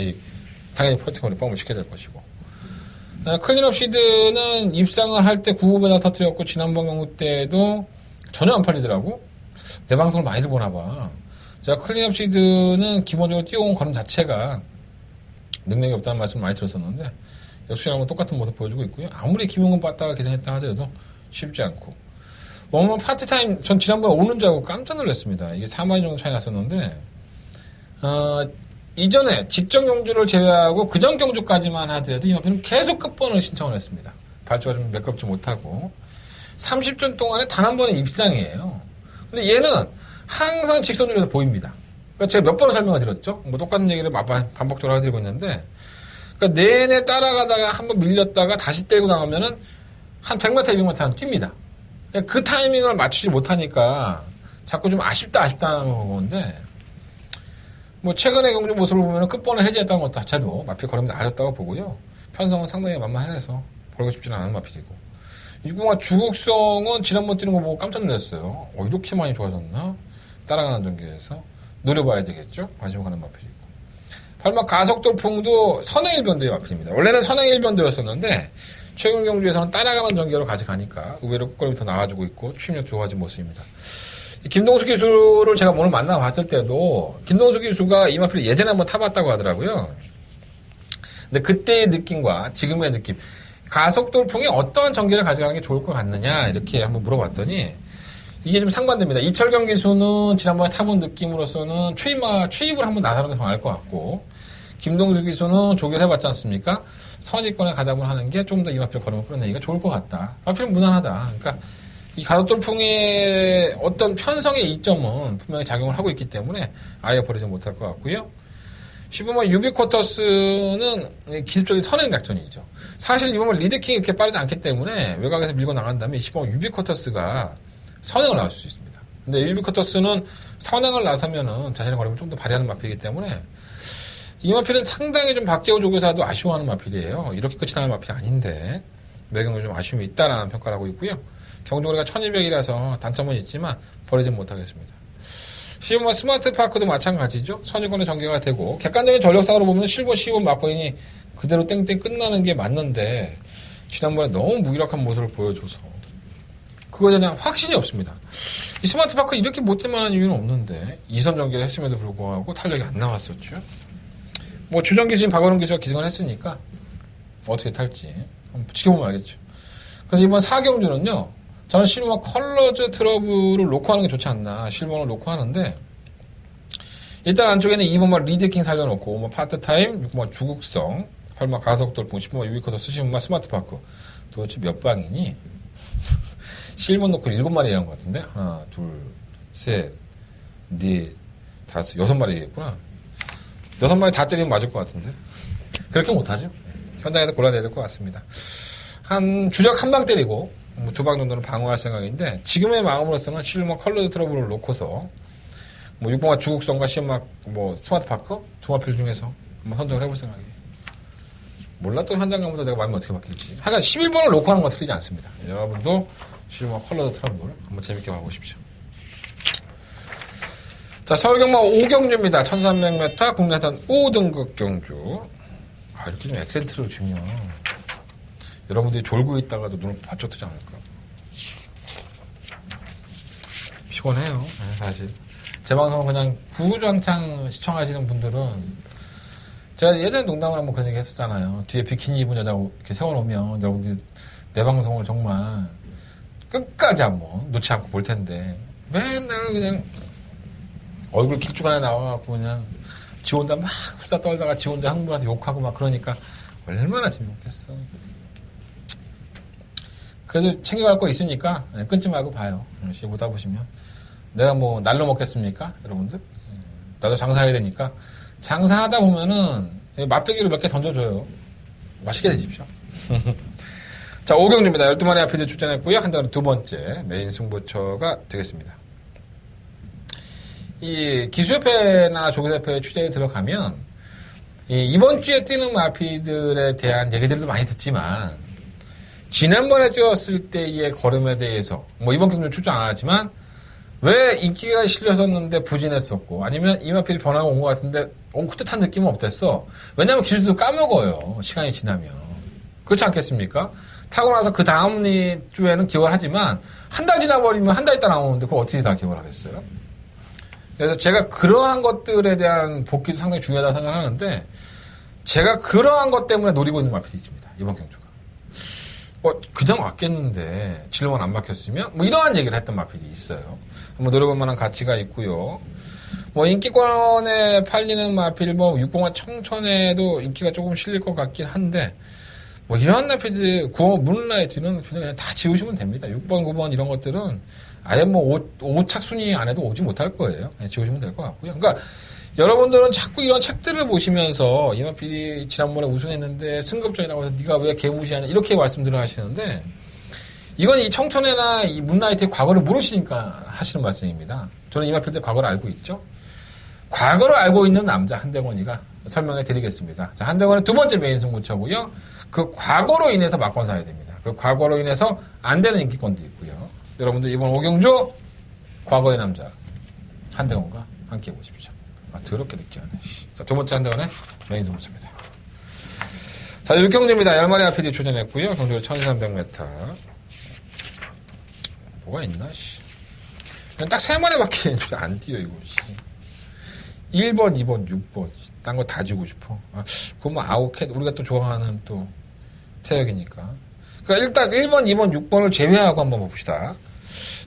당연히 포팅권을 펌을 시켜야 될 것이고 클린업 시드는 입상을 할 때 9호배다 터뜨렸고 지난번 경우 때도 전혀 안 팔리더라고. 내 방송을 많이들 보나봐. 제가 클린업 시드는 기본적으로 뛰어온 걸음 자체가 능력이 없다는 말씀을 많이 들었었는데 역시나 뭐 똑같은 모습 보여주고 있고요. 아무리 김용근 빠따가 기생했다 하더라도 쉽지 않고 워먼 파트타임 전 지난번에 오는 줄 알고 깜짝 놀랐습니다. 이게 4만 원 정도 차이 났었는데 이전에 직전 경주를 제외하고 그전 경주까지만 하더라도 이 마필은 계속 끝번을 신청을 했습니다. 발주가 좀 매끄럽지 못하고 30전 동안에 단 한 번의 입상이에요. 근데 얘는 항상 직선주로서 보입니다. 그러니까 제가 몇 번을 설명을 드렸죠. 뭐 똑같은 얘기를 반복적으로 해드리고 있는데 그러니까 내내 따라가다가 한번 밀렸다가 다시 떼고 나오면은 한 100m, 200m는 뜁니다. 그 타이밍을 맞추지 못하니까 자꾸 좀 아쉽다는 건데 뭐 최근의 경주 모습을 보면 끝번을 해제했다는 것 자체도 마필 걸음이 나아졌다고 보고요. 편성은 상당히 만만해서 버리고 싶지는 않은 마필이고 6번마 주국성은 지난번 뛰는 거 보고 깜짝 놀랐어요. 이렇게 많이 좋아졌나? 따라가는 전기에서 노려봐야 되겠죠? 관심 가는 마필이고 8번 가속돌풍도 선행 1변도의 마필입니다. 원래는 선행 1변도였었는데 최근 경주에서는 따라가는 전기로 가져가니까 의외로 끝걸음이 더 나아지고 있고 추임력 좋아진 모습입니다. 김동수 기수를 제가 오늘 만나봤을 때도 김동수 기수가 이 마필을 예전에 한번 타봤다고 하더라고요. 근데 그때의 느낌과 지금의 느낌 가속돌풍이 어떠한 전기를 가져가는 게 좋을 것 같느냐 이렇게 한번 물어봤더니 이게 좀 상반됩니다. 이철경 기수는 지난번에 타본 느낌으로서는 추입을 한번 나서는 게 더 나을 것 같고 김동수 기수는 조교해봤지 않습니까? 선입권에 가담을 하는 게 좀 더 이 마필 걸음을 끌어내기가 좋을 것 같다. 마필은 무난하다. 그러니까 이 가속돌풍의 어떤 편성의 이점은 분명히 작용을 하고 있기 때문에 아예 버리지 못할 것 같고요. 쉽게 유비쿼터스는 기습적인 선행 작전이죠. 사실 이번에 리드킹이 이렇게 빠르지 않기 때문에 외곽에서 밀고 나간다면 유비쿼터스가 선행을 나올 수 있습니다. 근데 유비쿼터스는 선행을 나서면은 자신의 거리를 좀 더 발휘하는 마필이기 때문에 이 마필은 상당히 좀 박재호 조교사도 아쉬워하는 마필이에요. 이렇게 끝이 나는 마필이 아닌데 매경도 좀 아쉬움이 있다라는 평가를 하고 있고요. 경주거리가 1200이라서 단점은 있지만 버리진 못하겠습니다. 시우마 스마트파크도 마찬가지죠. 선유권의 전개가 되고 객관적인 전력상으로 보면 실버 C5 마코인이 그대로 땡땡 끝나는 게 맞는데 지난번에 너무 무기력한 모습을 보여줘서 그거에 대한 확신이 없습니다. 이 스마트파크 이렇게 못 될 만한 이유는 없는데 2선 전개를 했음에도 불구하고 탄력이 안 나왔었죠. 뭐 주전 기수인 박원훈 기수가 기승을 했으니까 어떻게 탈지 한번 지켜보면 알겠죠. 그래서 이번 4경주는요. 저는 실버 컬러즈 트러블을 놓고 하는 게 좋지 않나. 실버를 놓고 하는데 일단 안쪽에는 2번만 리드킹 살려놓고 뭐 파트타임, 6번 주국성, 8번 가속돌풍, 10번 유비쿼터스, 10번 스마트파크. 도대체 몇 방이니? 실버 놓고 7마리 얘기한 것 같은데 하나, 둘, 셋, 넷, 다섯, 6마리 얘기했구나. 6마리 다 때리면 맞을 것 같은데 그렇게 못하죠. 현장에서 골라내야 될 것 같습니다. 한 주적 한 방 때리고 뭐 2방 정도는 방어할 생각인데 지금의 마음으로서는 실버 컬러드 트러블을 놓고서 뭐 6번과 주국성과 시험막 뭐 스마트파크 두 마필 중에서 한번 선정을 해볼 생각이에요. 몰라 또 현장 가보다 내가 마음이 어떻게 바뀔지. 하여간 11번을 놓고 하는 건 틀리지 않습니다. 여러분도 실버 컬러드 트러블 한번 재밌게 봐보십시오. 자, 서울경마 5경주입니다. 1300m 국내산 5등급 경주. 아, 이렇게 좀 액센트를 주면 여러분들이 졸고 있다가도 눈을 바짝 뜨지 않을까. 피곤해요, 사실. 제 방송을 그냥 부주장창 시청하시는 분들은 제가 예전에 농담을 한번 그런 얘기 했었잖아요. 뒤에 비키니 입은 여자 이렇게 세워놓으면 여러분들이 내 방송을 정말 끝까지 한번 놓지 않고 볼 텐데 맨날 그냥 얼굴 길쭉하게 나와갖고 그냥 지 혼자 막 후사 떨다가 지 혼자 흥분해서 욕하고 막 그러니까 얼마나 재미없겠어. 그래도 챙겨갈 거 있으니까 끊지 말고 봐요. 열심히 보다 보시면 내가 뭐 날로 먹겠습니까 여러분들? 나도 장사해야 되니까 장사하다 보면은 맛배기로 몇 개 던져줘요. 맛있게 드십시오. 자, 5경주입니다. 12마리 아피드 출전했고요. 한 달은 두 번째 메인 승부처가 되겠습니다. 이 기수협회나 조교협회 취재에 들어가면 이번 주에 뛰는 마피들에 대한 얘기들도 많이 듣지만 지난번에 뛰었을 때의 걸음에 대해서 뭐 이번 경주는 출전 안 하지만 왜 인기가 실렸었는데 부진했었고 아니면 이 마필이 변화가 온 것 같은데 그듯한 느낌은 없댔어. 왜냐하면 기술도 까먹어요. 시간이 지나면. 그렇지 않겠습니까? 타고 나서 그 다음 주에는 기억을 하지만 한 달 지나버리면 한 달 있다 나오는데 그걸 어떻게 다 기억을 하겠어요? 그래서 제가 그러한 것들에 대한 복귀도 상당히 중요하다고 생각하는데 제가 그러한 것 때문에 노리고 있는 마필이 있습니다. 이번 경주가. 그냥 왔겠는데 진로만 안 막혔으면 뭐 이러한 얘기를 했던 마필이 있어요. 한번 노려볼 만한 가치가 있고요. 뭐 인기권에 팔리는 마필 뭐 6공화 청천에도 인기가 조금 실릴 것 같긴 한데 뭐 이러한 마필들 9번 문라이트는 그냥 다 지우시면 됩니다. 6번 9번 이런 것들은 아예 뭐 5착 순위 안에도 오지 못할 거예요. 지우시면 될 것 같고요. 그러니까 여러분들은 자꾸 이런 책들을 보시면서 이마필이 지난번에 우승했는데 승급전이라고 해서 네가 왜 개무시하냐 이렇게 말씀들을 하시는데 이건 이 청천회나 이 문라이트의 과거를 모르시니까 하시는 말씀입니다. 저는 이마필 때 과거를 알고 있죠. 과거를 알고 있는 남자 한대건이가 설명해 드리겠습니다. 자, 한대건은 두 번째 메인 승부처고요. 그 과거로 인해서 막권 사야 됩니다. 그 과거로 인해서 안 되는 인기권도 있고요. 여러분들 이번 5경주 과거의 남자 한대건과 함께 해보십시오. 더럽게 느끼하네. 자, 두 번째 한대건의 메인 승부처입니다. 자, 6경주입니다. 10마리 아피디 출전했고요. 경주를 1300m. 뭐가 있나, 그냥 딱 3마리밖에 안 뛰어, 이거, 1번, 2번, 6번. 딴 거 다 주고 싶어. 그건 뭐 아웃캣, 우리가 또 좋아하는 또 태역이니까. 그러니까 일단 1번, 2번, 6번을 제외하고 한번 봅시다.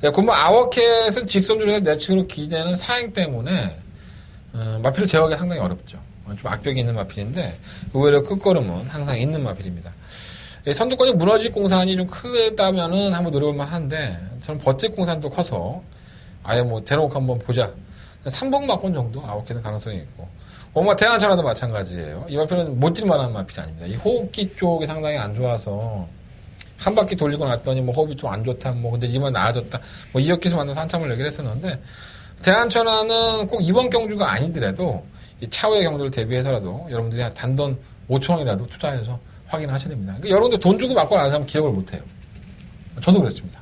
그건 뭐 아웃캣을 직선주로 해서 내측으로 기대는 사행 때문에 마필을 제어하기 상당히 어렵죠. 좀 악벽이 있는 마필인데 의외로 끝걸음은 항상 있는 마필입니다. 선두권이 무너질 공산이 좀 크다면은 한번 노려볼만 한데, 저는 버틸 공산도 커서, 아예 뭐 대놓고 한번 보자. 3번마권 정도 9개는 가능성이 있고. 대한천하도 마찬가지예요. 이 마피는 못 뛸 만한 마피는 아닙니다. 이 호흡기 쪽이 상당히 안 좋아서, 한 바퀴 돌리고 났더니 뭐 호흡이 좀 안 좋다, 뭐 근데 이번 나아졌다, 뭐 이역기수 만나서 한참을 얘기를 했었는데, 대한천하는 꼭 이번 경주가 아니더라도, 이 차후의 경주를 대비해서라도 여러분들이 단돈 5,000원이라도 투자해서 확인을 하셔야 됩니다. 그러니까 여러분들 돈 주고 맞고 안 하면 기억을 못 해요. 저도 그랬습니다.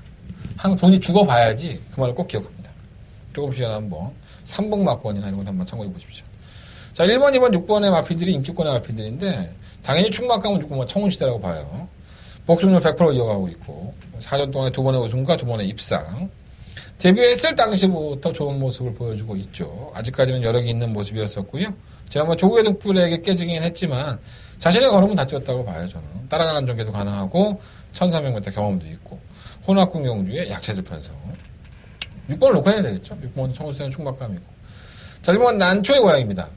항상 돈이 죽어봐야지 그 말을 꼭 기억합니다. 조금씩 한번 3번 막권이나 이런 것 한번 참고해 보십시오. 자, 1번, 2번, 6번의 마피들이 인기권의 마피들인데 당연히 충막감은 6번만 청운시대라고 봐요. 복수률 100% 이어가고 있고 4년 동안에 2번의 우승과 2번의 입상. 데뷔했을 당시부터 좋은 모습을 보여주고 있죠. 아직까지는 여력이 있는 모습이었었고요. 지난번 조국의 등불에게 깨지긴 했지만 자신의 걸음은 다 뛰었다고 봐요. 저는 따라가는 전개도 가능하고 1300m 경험도 있고 혼합군 경주의 약체질 편성. 6번을 놓고 해야 되겠죠. 6번은 청운시대는 충막감이고. 자, 1번 난초의 고향입니다.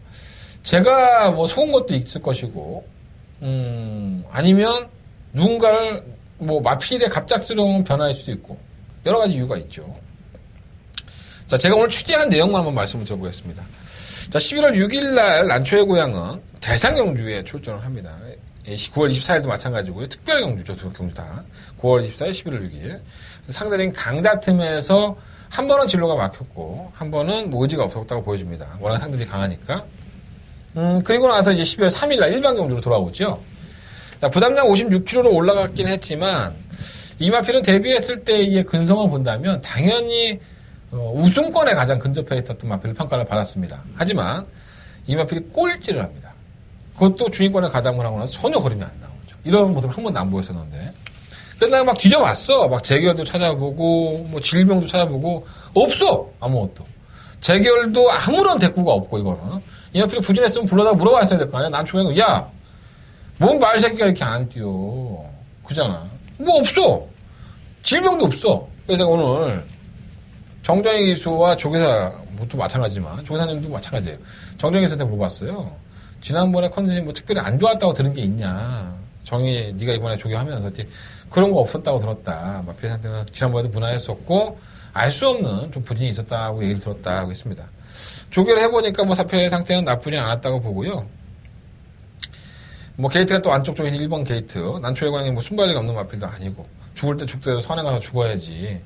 제가 뭐 속은 것도 있을 것이고 아니면 누군가를 뭐 마필의 갑작스러운 변화일 수도 있고 여러 가지 이유가 있죠. 자, 제가 오늘 취재한 내용만 한번 말씀을 드려보겠습니다. 자, 11월 6일 날 난초의 고향은 대상경주에 출전을 합니다. 9월 24일도 마찬가지고요. 특별 경주죠, 두 경주 다. 9월 24일, 11월 6일. 상대적인 강자 틈에서 한 번은 진로가 막혔고, 한 번은 뭐 의지가 없었다고 보여집니다. 워낙 상대들이 강하니까. 그리고 나서 이제 12월 3일 날 일반 경주로 돌아오죠. 자, 부담량 56kg로 올라갔긴 했지만, 이 마필은 데뷔했을 때의 근성을 본다면, 당연히, 우승권에 가장 근접해 있었던 마필을 평가를 받았습니다. 하지만, 이 마필이 꼴찌를 합니다. 그것도 중위권에 가담을 하고 나서 전혀 걸음이 안 나오죠. 이런 모습을 한 번도 안 보였었는데. 그래서 내가 막 뒤져봤어. 막 재결도 찾아보고, 뭐 질병도 찾아보고, 없어! 아무것도. 재결도 아무런 대꾸가 없고, 이거는. 이 마필이 부진했으면 불러다가 물어봤어야 될 거 아니야? 난 중요한 거, 야! 뭔 말새끼가 이렇게 안 뛰어. 그잖아. 뭐 없어! 질병도 없어. 그래서 오늘, 정정희 기수와 조계사, 또 마찬가지지만, 조계사님도 마찬가지예요. 정정희 기수한테 물어봤어요. 지난번에 컨디션이 뭐 특별히 안 좋았다고 들은 게 있냐. 정희, 네가 이번에 조교하면서 그런 거 없었다고 들었다. 마피아 상태는 지난번에도 무난했었고, 알 수 없는 좀 부진이 있었다고 얘기를 들었다고 했습니다. 조교를 해보니까 뭐 사표의 상태는 나쁘진 않았다고 보고요. 뭐 게이트가 또 안쪽 쪽에 있는 1번 게이트. 난초의 고향이 뭐 순발력이 없는 마필도 아니고, 죽을 때 죽더라도 선에 가서 죽어야지.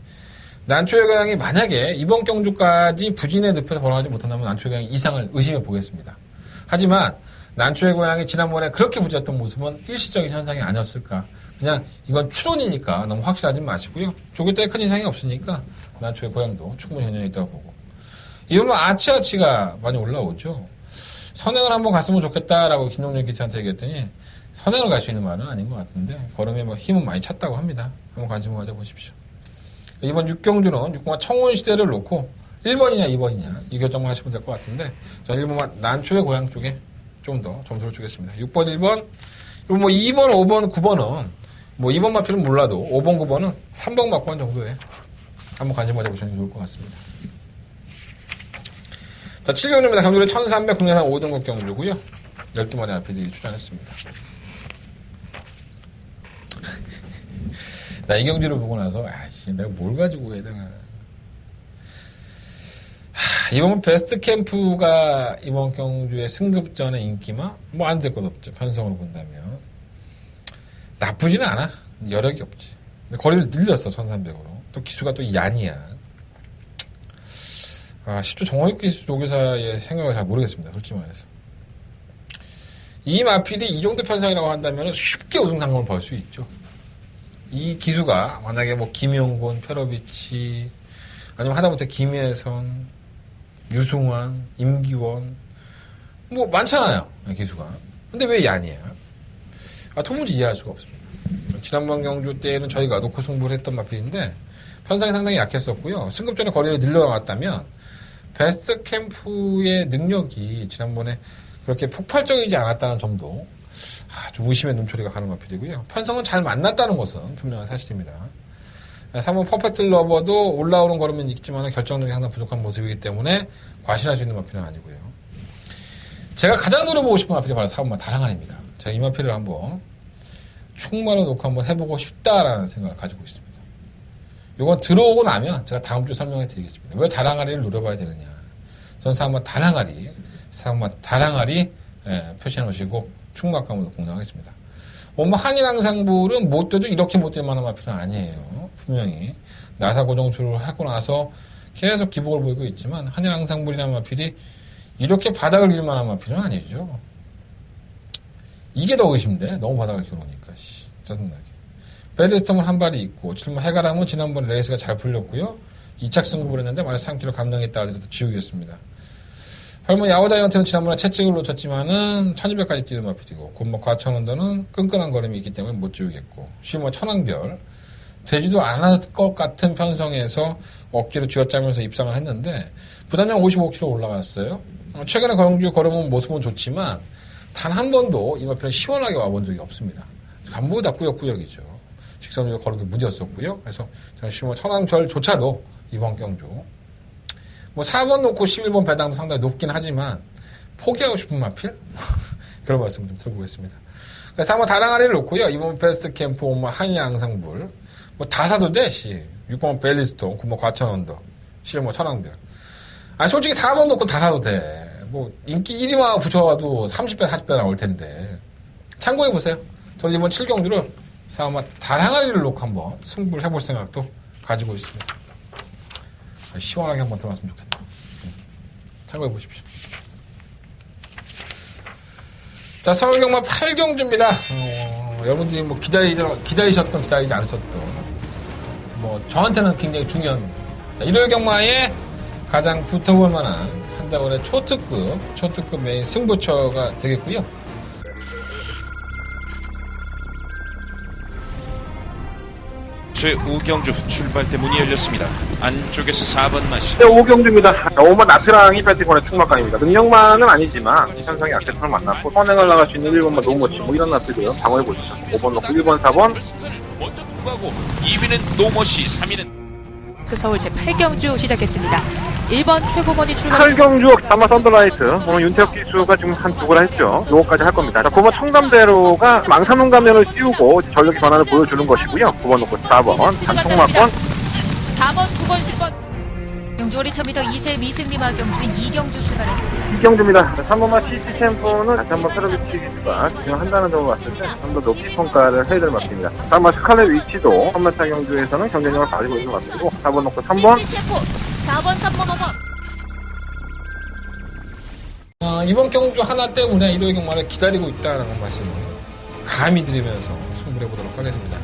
난초의 고향이 만약에 이번 경주까지 부진의 늪에서 벗어나지 못한다면 난초의 고향 이상을 의심해 보겠습니다. 하지만 난초의 고향이 지난번에 그렇게 부진했던 모습은 일시적인 현상이 아니었을까. 그냥 이건 추론이니까 너무 확실하지 마시고요. 조교 때 큰 이상이 없으니까 난초의 고향도 충분히 현현이 있다고 보고. 이번만 아치아치가 많이 올라오죠. 선행을 한번 갔으면 좋겠다라고 김동준 기자한테 얘기했더니 선행을 갈 수 있는 말은 아닌 것 같은데 걸음에 뭐 힘은 많이 찼다고 합니다. 한번 관심을 가져보십시오. 이번 6경주는 6번마 청운시대를 놓고 1번이냐 2번이냐 이 결정만 하시면 될 것 같은데 저는 1번마 난초의 고향 쪽에 좀 더 점수를 주겠습니다. 6번, 1번 그리고 뭐 2번, 5번, 9번은 뭐 2번 마필은 몰라도 5번, 9번은 3번 막권 정도에 한번 관심 가져보시는 게 좋을 것 같습니다. 자, 7경주입니다. 경주는 1300 국내산 5등급 경주고요. 12만의 RPD들이 출전했습니다. 나 이 경주를 보고 나서 아씨 내가 뭘 가지고 해야 되나. 이번 베스트 캠프가 이번 경주의 승급전의 인기만 뭐 안 될 것 없죠. 편성으로 본다면 나쁘지는 않아. 여력이 없지. 근데 거리를 늘렸어 1300으로. 또 기수가 또 얀이야. 10조 정호익 기수 조교사의 생각을 잘 모르겠습니다. 솔직히 말해서. 이 마필이 이 정도 편성이라고 한다면 쉽게 우승 상금을 벌 수 있죠. 이 기수가 만약에 뭐 김용곤, 페러비치 아니면 하다못해 김혜선, 유승환, 임기원 뭐 많잖아요. 기수가. 근데 왜 얀이야? 도무지 이해할 수가 없습니다. 지난번 경주 때는 저희가 놓고 승부를 했던 마필인데 편성이 상당히 약했었고요. 승급전에 거리를 늘려왔다면 베스트 캠프의 능력이 지난번에 그렇게 폭발적이지 않았다는 점도 좀 의심의 눈초리가 가는 마필이고요. 편성은 잘 만났다는 것은 분명한 사실입니다. 3번 퍼펙트 러버도 올라오는 걸음은 있지만 결정력이 상당히 부족한 모습이기 때문에 과신할 수 있는 마필은 아니고요. 제가 가장 노려보고 싶은 마필이 바로 4번마 다랑안입니다. 제가 이 마필을 한번 충마로 놓고 한번 해보고 싶다라는 생각을 가지고 있습니다. 이건 들어오고 나면 제가 다음 주 설명해 드리겠습니다. 왜 다랑아리를 노려봐야 되느냐. 저는 상마 다랑아리 표시해 놓으시고 충마감으로 공략하겠습니다. 한일항상불은 못 돼도 이렇게 못 될 만한 마필은 아니에요. 분명히 나사 고정술을 하고 나서 계속 기복을 보이고 있지만 한일항상불이라는 마필이 이렇게 바닥을 기를 만한 마필은 아니죠. 이게 더 의심돼. 너무 바닥을 기어놓으니까 짜증나게. 벨리스톰은 한 발이 있고 해가람은 지난번 레이스가 잘 풀렸고요. 2착 승급을 했는데 만약 3kg 감량했다 하더라도 지우겠습니다. 야오다이언트는 지난번에 채찍을 놓쳤지만은 1200까지 뛰는 마필이고 과천원더는 끈끈한 걸음이 있기 때문에 못 지우겠고 천왕별 되지도 않을 것 같은 편성에서 억지로 쥐어짜면서 입상을 했는데 부담량 55kg 올라갔어요. 최근에 거영주 걸어본 모습은 좋지만 단 한 번도 이 마필은 시원하게 와본 적이 없습니다. 전부 다 꾸역꾸역이죠. 직선으로 걸어도 무디었었고요. 그래서 저는 천왕별조차도 이번 경주 4번 놓고 11번 배당도 상당히 높긴 하지만 포기하고 싶은 마필? 그런 말씀 좀 들어보겠습니다. 그래서 한번 다랑아리를 놓고요. 이번 베스트 캠프 한일항상불 다 사도 돼. 6번 벨리스톤, 9번 과천언더, 11번 천왕별. 솔직히 4번 놓고 다 사도 돼. 인기 1위만 붙여와도 30배, 40배 나올 텐데. 참고해보세요. 저는 이번 7경주를 다랑아리를 놓고 한번 승부를 해볼 생각도 가지고 있습니다. 시원하게 한번 들어갔으면 좋겠다. 참고해 보십시오. 자, 서울경마 8경주입니다. 여러분들이 기다리셨던, 기다리지 않으셨던, 저한테는 굉장히 중요한, 일요일 경마에 가장 붙어볼 만한 한다원의 초특급 메인 승부처가 되겠고요. 제5경주 출발대 문이 열렸습니다. 안쪽에서 4번 마시. 5경주입니다. 5번 나트랑이 패티콘의 충막강입니다. 능력만은 아니지만 현상의 약대선을 만났고 선행을 나갈 수 있는 1번만 노모치 이런 나트들은 방어해보시죠. 5번 놓고 1번, 4번 먼저 통과하고 2위는 노머시, 3위는 서울 제8경주 시작했습니다. 1번 최고번이 출발. 8경주 다마 썬더라이트 오늘 윤태혁 기수가 지금 한 두 걸 했죠. 요거까지 할 겁니다. 자, 9번 청담대로가 망사문 가면을 씌우고 전력의 변화를 보여주는 것이고요. 9번 놓고 4번 단통마권 4번, 9번, 10번. 경주거리 1000m 2세 미승리마 경주인 2경주 출발했습니다. 2경주입니다. 3번마 CT 챔프는 다시 한번 페로비치 기수가 진행한다는 점을 봤을 때 좀 더 높이 평가를 해야 될 것 같습니다. 3번 스칼렛 위치도 3만차 경주에서는 경쟁력을 가지고 있는 것 같고 4번 놓고 3번 챔프 4번, 3번, 5번. 이번 경주 하나 때문에 일요일 경마를 기다리고 있다는 말씀을 감히 드리면서 승부를 해보도록 하겠습니다.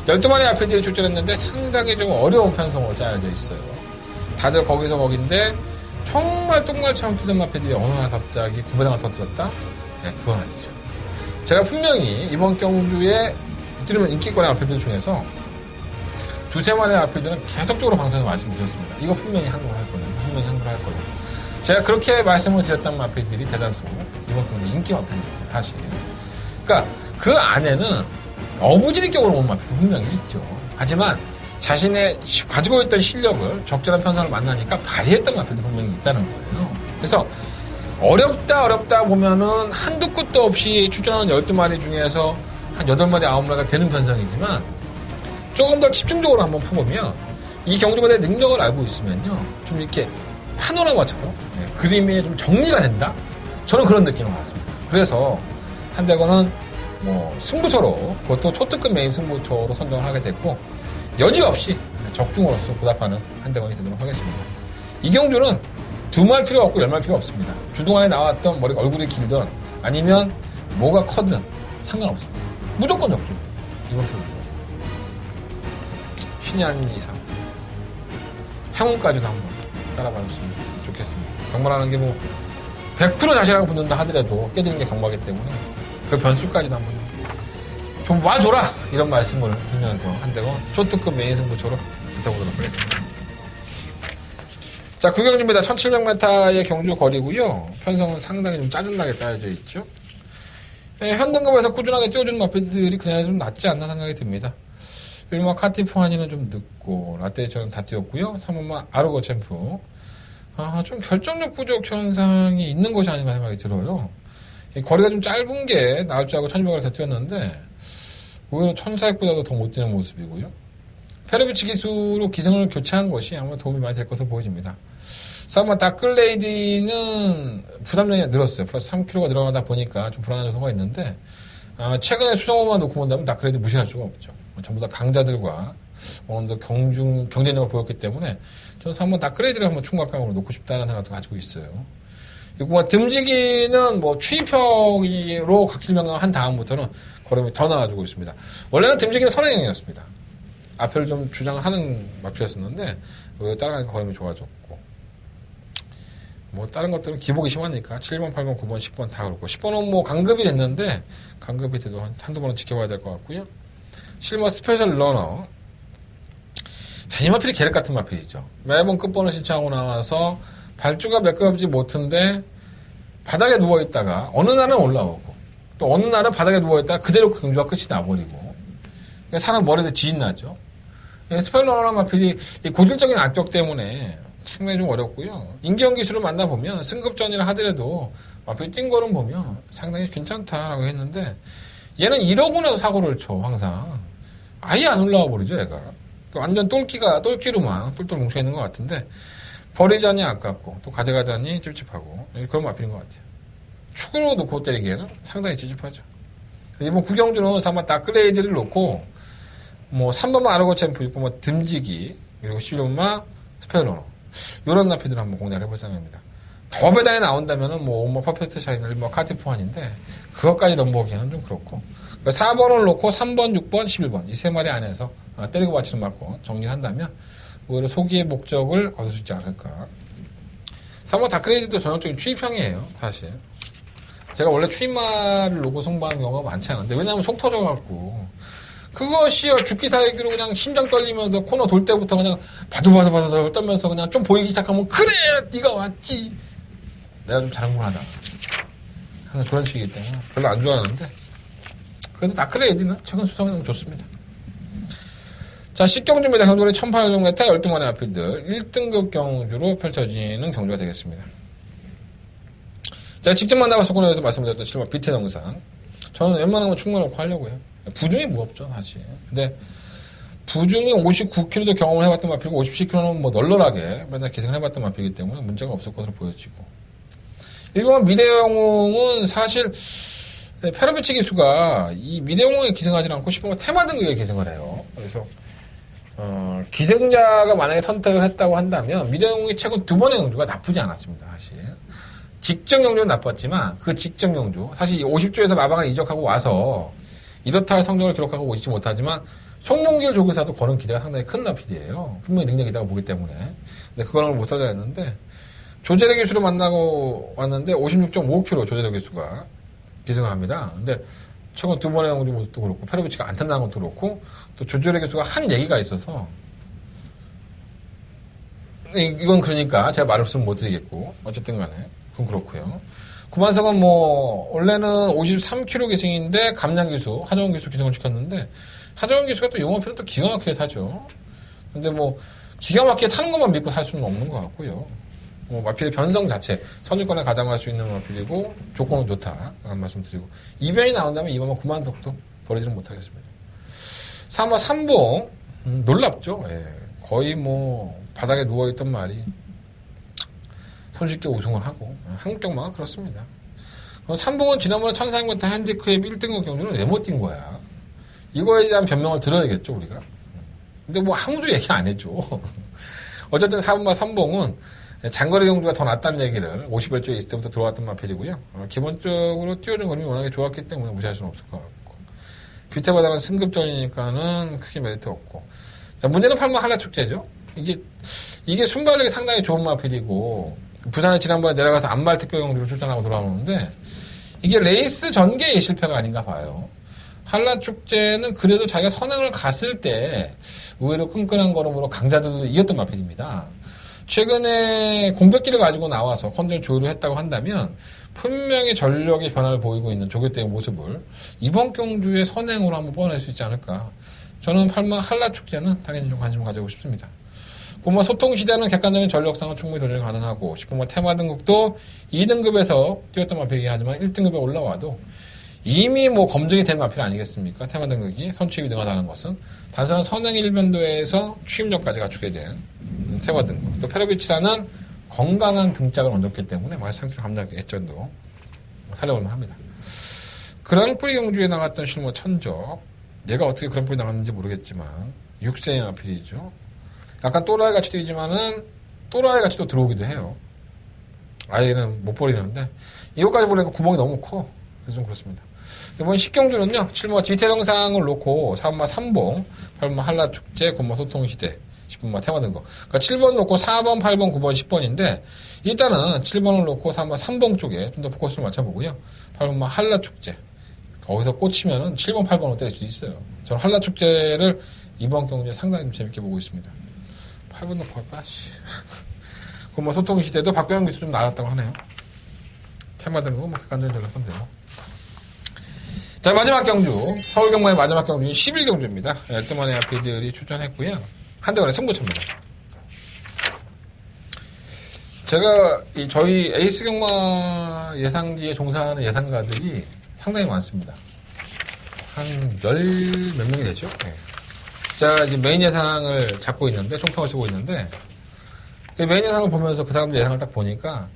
12마리 앞에들이 출전했는데 상당히 좀 어려운 편성으로 짜여져 있어요. 다들 거기서 거긴데 정말 똥갈처럼 뛰던 마패들이 어느 날 갑자기 9배당을 터뜨렸다? 네, 그건 아니죠. 제가 분명히 이번 경주에 뛰는 인기권의 마패들 중에서 두세 마리의 마패들은 계속적으로 방송에서 말씀드렸습니다. 이거 분명히 한국을 할 거예요. 분명히 한국을 할 거예요. 제가 그렇게 말씀을 드렸던 마패들이 대다수 이번 경주 인기 마패입니다. 사실. 그러니까 그 안에는 어부지리격으로 온 마패도 분명히 있죠. 하지만 자신의 가지고 있던 실력을 적절한 편성을 만나니까 발휘했던 마필도 분명히 있다는 거예요. 그래서 어렵다 보면은 한두 끝도 없이 출전하는 12마리 중에서 한 8마리, 9마리가 되는 편성이지만 조금 더 집중적으로 한번 파보면 이 경주마다의 능력을 알고 있으면요. 좀 이렇게 파노라마처럼 그림이 좀 정리가 된다? 저는 그런 느낌을 받았습니다. 그래서 한대건은 승부처로 그것도 초특급 메인 승부처로 선정을 하게 됐고 여지없이 적중으로서 보답하는 한대건이 되도록 하겠습니다. 이 경주는 2말 필요 없고 10말 필요 없습니다. 주동안에 나왔던 얼굴이 길든 아니면 뭐가 커든 상관없습니다. 무조건 적중. 이번 경주. 신이 아닌 이상. 행운까지도 한번 따라봐줬으면 좋겠습니다. 경마라는 게 100% 자신하고 붙는다 하더라도 깨지는 게 경마이기 때문에 그 변수까지도 한번 좀 와줘라! 이런 말씀을 드리면서 한대건 초특급 메인 승부처로 붙어보도록 하겠습니다. 자, 9경주입니다. 1700m의 경주 거리고요. 편성은 상당히 좀 짜증나게 짜여져 있죠. 현등급에서 꾸준하게 띄워주는 마필들이 그냥 좀 낫지 않나 생각이 듭니다. 1번 카티프하니는 좀 늦고 라떼이처럼 다 띄웠고요. 3번만 아르고 챔프. 좀 결정력 부족 현상이 있는 것이 아닌가 생각이 들어요. 거리가 좀 짧은 게 나을 줄 알고 1200을 다 뛰었는데 오히려 1400보다도 더 못 뛰는 모습이고요. 페로비치 기수로 기승을 교체한 것이 아마 도움이 많이 될 것으로 보여집니다. 그래서 다클레이디는 부담량이 늘었어요. 플러스 3kg가 늘어나다 보니까 좀 불안한 요소가 있는데, 최근에 수성호만 놓고 본다면 다클레이디 무시할 수가 없죠. 전부 다 강자들과 어느 정도 경쟁력을 보였기 때문에 저는 한번 다클레이디를 한번 총각강으로 놓고 싶다는 생각도 가지고 있어요. 그리고 뭐 듬지기는 뭐 추입형으로 각질 변경을 한 다음부터는 걸음이 더 나아지고 있습니다. 원래는 듬지기는 선행형이었습니다. 앞을 좀 주장을 하는 마피였었는데 따라가니까 걸음이 좋아졌고, 뭐 다른 것들은 기복이 심하니까 7번, 8번, 9번, 10번 다 그렇고, 10번은 뭐 강급이 됐는데 강급이 돼도 한두 번은 지켜봐야 될 것 같고요. 실버 스페셜 러너, 자, 이 마필이 계륵 같은 마필이죠. 매번 끝번을 신청하고 나와서 발주가 매끄럽지 못한데 바닥에 누워있다가 어느 날은 올라오고 또 어느 날은 바닥에 누워있다가 그대로 경주가 끝이 나버리고, 사람 머리에 지진 나죠. 스페셜 러너 마필이 고질적인 악격 때문에 상당히 좀 어렵고요. 인기형 기술을 만나보면 승급전이라 하더라도 마필이 뛴 거는 보면 상당히 괜찮다라고 했는데, 얘는 이러고 나서 사고를 쳐. 항상 아예 안 올라와 버리죠. 얘가 완전 똘끼로만 똘똘 뭉쳐있는 것 같은데, 버리자니 아깝고 또 가져가자니 찝찝하고 그런 마필인 것 같아요. 축으로 놓고 때리기에는 상당히 찝찝하죠. 이번 구경주는 아마 다클레이드를 놓고 뭐 3번만 아르고 챔프, 6번만 듬지기, 그리고 11번만 스페셜러너, 이런 나피들을 한번 공략을 해볼 생각입니다. 더 배당에 나온다면은 뭐 퍼펙트 샤이나 뭐 카티포환인데 그것까지 넘보기에는 좀 그렇고, 4번을 놓고 3번, 6번, 11번 이 세 마리 안에서 때리고 맞추는 맞고 정리를 한다면 오히려 소기의 목적을 거둘 수 있지 않을까. 3번 다크레이드도 전형적인 추입형이에요. 사실 제가 원래 추입말을 놓고 승부하는 경우가 많지 않은데, 왜냐하면 속 터져갖고 그것이요 죽기 살기로 그냥 심장 떨리면서 코너 돌 때부터 그냥 바들바들 떨면서 그냥 좀 보이기 시작하면 그래 네가 왔지, 내가 좀 잘한구나 하는 그런 식이기 때문에 별로 안 좋아하는데, 그래도 다크레이드는 최근 수성이 너무 좋습니다. 자, 10경주입니다. 경주는 1800m 12마리 아피들 1등급 경주로 펼쳐지는 경주가 되겠습니다. 제가 직접 만나봐서 코너에서 말씀드렸던 실버 비트 영상, 저는 웬만하면 충분하고 하려고요. 부중이 무겁죠, 사실. 근데 부중이 59kg도 경험을 해봤던 마필이고 57kg는 뭐 널널하게 맨날 기승을 해봤던 마필이기 때문에 문제가 없을 것으로 보여지고, 일본 미래영웅은 사실 페로비치 기수가 이 미래영웅에 기승하지 않고 10번 테마 등급에 기승을 해요. 그래서 기승자가 만약에 선택을 했다고 한다면 미래영웅이 최근 2번의 경주가 나쁘지 않았습니다. 사실 직전 경주는 나빴지만 그 직전 경주, 사실 50조에서 마방을 이적하고 와서 이렇다 할 성적을 기록하고 오지 못하지만 송몽길 조교사도 거는 기대가 상당히 큰 나필이에요. 분명히 능력이 있다고 보기 때문에. 근데 그거는 못 찾아냈는데, 조재래 기수를 만나고 왔는데 56.5kg 조재래 기수가 기승을 합니다. 근데 최근 2번의 경주 모습도 그렇고 페로비치가 안 탄다는 것도 그렇고, 또 조재래 기수가 한 얘기가 있어서, 이건 그러니까 제가 말씀을 못 드리겠고 어쨌든 간에 그건 그렇고요. 구만석은 뭐 원래는 53kg 기승인데 감량 기수, 하정원 기수 기승을 시켰는데, 하정원 기수가 또 용어표는 또 기가 막히게 타죠. 근데 뭐 기가 막히게 타는 것만 믿고 살 수는 없는 것 같고요. 뭐 마필의 변성 자체, 선유권에 가담할 수 있는 마필이고 조건은 좋다라는 말씀드리고, 이변이 나온다면 이번만 구만석도 버리지는 못하겠습니다. 3번 삼봉, 놀랍죠. 예. 거의 뭐 바닥에 누워있던 말이 손쉽게 우승을 하고, 한국 경마가 그렇습니다. 삼봉은 지난번에 1400m 핸디크랩 1등급 경주는 왜 못 뛴 거야? 이거에 대한 변명을 들어야겠죠, 우리가. 근데 뭐 아무도 얘기 안 했죠. 어쨌든 4번마 삼봉은 장거리 경주가 더 낫다는 얘기를 51조에 있을 때부터 들어왔던 마필이고요. 기본적으로 뛰어든 그림이 워낙에 좋았기 때문에 무시할 수는 없을 것 같고, 비태바다는 승급전이니까는 크게 메리트 없고. 자, 문제는 8번 한라축제죠. 이게 순발력이 상당히 좋은 마필이고, 부산에 지난번에 내려가서 안말 특별 경주로 출전하고 돌아오는데, 이게 레이스 전개의 실패가 아닌가 봐요. 한라축제는 그래도 자기가 선행을 갔을 때 의외로 끈끈한 걸음으로 강자들도 이겼던 마필입니다. 최근에 공백기를 가지고 나와서 컨디션 조율을 했다고 한다면 분명히 전력의 변화를 보이고 있는 조교대의 모습을 이번 경주의 선행으로 한번 뻔할 수 있지 않을까. 저는 8번 한라축제는 당연히 좀 관심을 가지고 싶습니다. 고마 소통시대는 객관적인 전력상은 충분히 도전이 가능하고, 10번 테마 등급도 2등급에서 뛰었던 마필이긴 하지만 1등급에 올라와도 이미 뭐 검증이 된 마필 아니겠습니까? 테마 등급이 선취입이 능하다는 것은 단순한 선행 1변도에서 추임력까지 갖추게 된 테마 등급. 또 페로비치라는 건강한 등짝을 얹었기 때문에 말상충 감량 액전도 살려볼만 합니다. 그랑프리 경주에 나갔던 실무 천적, 얘가 어떻게 그랑프리 나갔는지 모르겠지만 6세의 마필이죠. 약간 또라이 같이 뛰지만은 또라이 같이 또 들어오기도 해요. 아예는 못 버리는데 이거까지 보니까 구멍이 너무 커. 그래서 좀 그렇습니다. 이번 10경주는요 7번 뒤태성상을 놓고 3번 3봉 8번 한라축제 9번 소통시대 10번 테마 등급. 그러니까 7번 놓고 4번 8번 9번 10번인데 일단은 7번을 놓고 3번 3봉 쪽에 좀 더 포커스를 맞춰보고요. 8번 한라축제 거기서 꽂히면은 7번 8번으로 때릴 수도 있어요. 저는 한라축제를 이번 경주에 상당히 좀 재밌게 보고 있습니다. 8번 놓고 할까? 그럼 소통시대도 박병현 기수 좀 나왔다고 하네요. 테마 등급 뭐 객관적인 전략던데요. 자, 마지막 경주. 서울 경마의 마지막 경주는 11경주입니다. 12만의 아피들이 출전했고요. 한대관의 승부처입니다. 제가 저희 에이스 경마 예상지에 종사하는 예상가들이 상당히 많습니다. 한 몇 명이 되죠? 네. 자, 이제 메인 예상을 잡고 있는데, 총평을 쓰고 있는데, 그 메인 예상을 보면서 그 사람들 예상을 딱 보니까,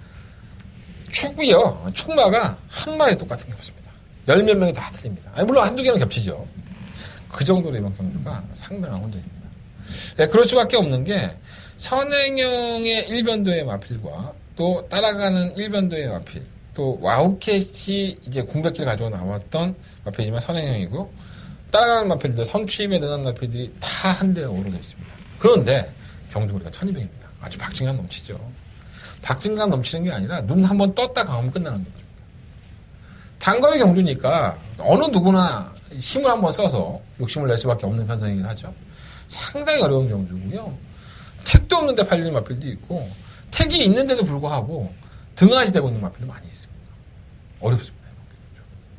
축마가 한 마리 똑같은 게 없습니다. 10몇 명이 다 틀립니다. 아니, 물론 한두 개는 겹치죠. 그 정도로 이번 경주가 상당한 혼전입니다. 네, 그럴 수밖에 없는 게, 선행형의 1변도의 마필과 또 따라가는 1변도의 마필, 또 와우캣이 이제 궁백기를 가지고 나왔던 마필이지만 선행형이고, 따라가는 마필들, 선취입에 능한 마필들이 다 한 대에 오르게 있습니다. 그런데 경주거리가 1200입니다. 아주 박진감 넘치죠. 박진감 넘치는 게 아니라 눈 한번 떴다 감으면 끝나는 경주입니다. 단거리 경주니까 어느 누구나 힘을 한번 써서 욕심을 낼 수밖에 없는 편성이긴 하죠. 상당히 어려운 경주고요. 택도 없는데 팔리는 마필도 있고 택이 있는데도 불구하고 등하시 되고 있는 마필도 많이 있습니다. 어렵습니다.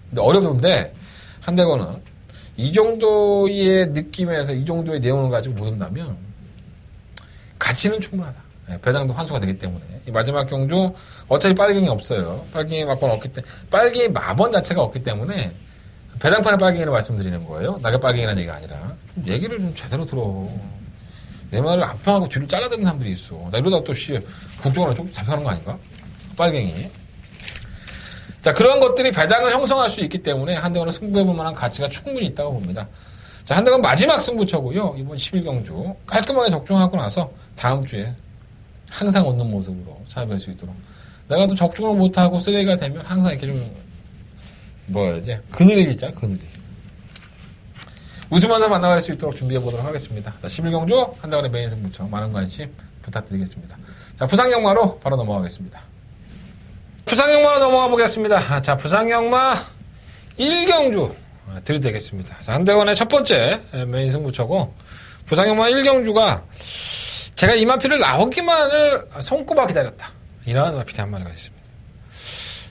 근데 어려운데 한대건은 이 정도의 느낌에서 이 정도의 내용을 가지고 못 온다면 가치는 충분하다. 배당도 환수가 되기 때문에 이 마지막 경주 어차피 빨갱이 없어요. 빨갱이 마번 없기 때문에 빨갱이 마번 자체가 없기 때문에 배당판의 빨갱이를 말씀드리는 거예요. 낙엽 빨갱이라는 얘기가 아니라 얘기를 좀 제대로 들어. 내 말을 앞방하고 뒤로 잘라듣는 사람들이 있어. 나 이러다가 또 국정원에 좀 잡혀가는 거 아닌가? 빨갱이. 자, 그런 것들이 배당을 형성할 수 있기 때문에 한대건은 승부해볼 만한 가치가 충분히 있다고 봅니다. 자, 한대건 마지막 승부처고요. 이번 11경주 깔끔하게 적중하고 나서 다음 주에 항상 웃는 모습으로 찾아뵐 수 있도록. 내가 또 적중을 못하고 쓰레기가 되면 항상 이렇게 좀 그늘이 있잖아, 그늘이. 웃으면서 만나갈 수 있도록 준비해보도록 하겠습니다. 자, 11경주 한대건의 메인 승부처 많은 관심 부탁드리겠습니다. 자, 부상영마로 바로 넘어가겠습니다. 부상영마로 넘어가 보겠습니다. 자, 부상영마 1경주 들이대겠습니다. 자, 한대건의 첫 번째 메인 승부처고 부상영마 1경주가 제가 이 마필을 나오기만을 손꼽아 기다렸다. 이런 마필이 한 마리가 있습니다.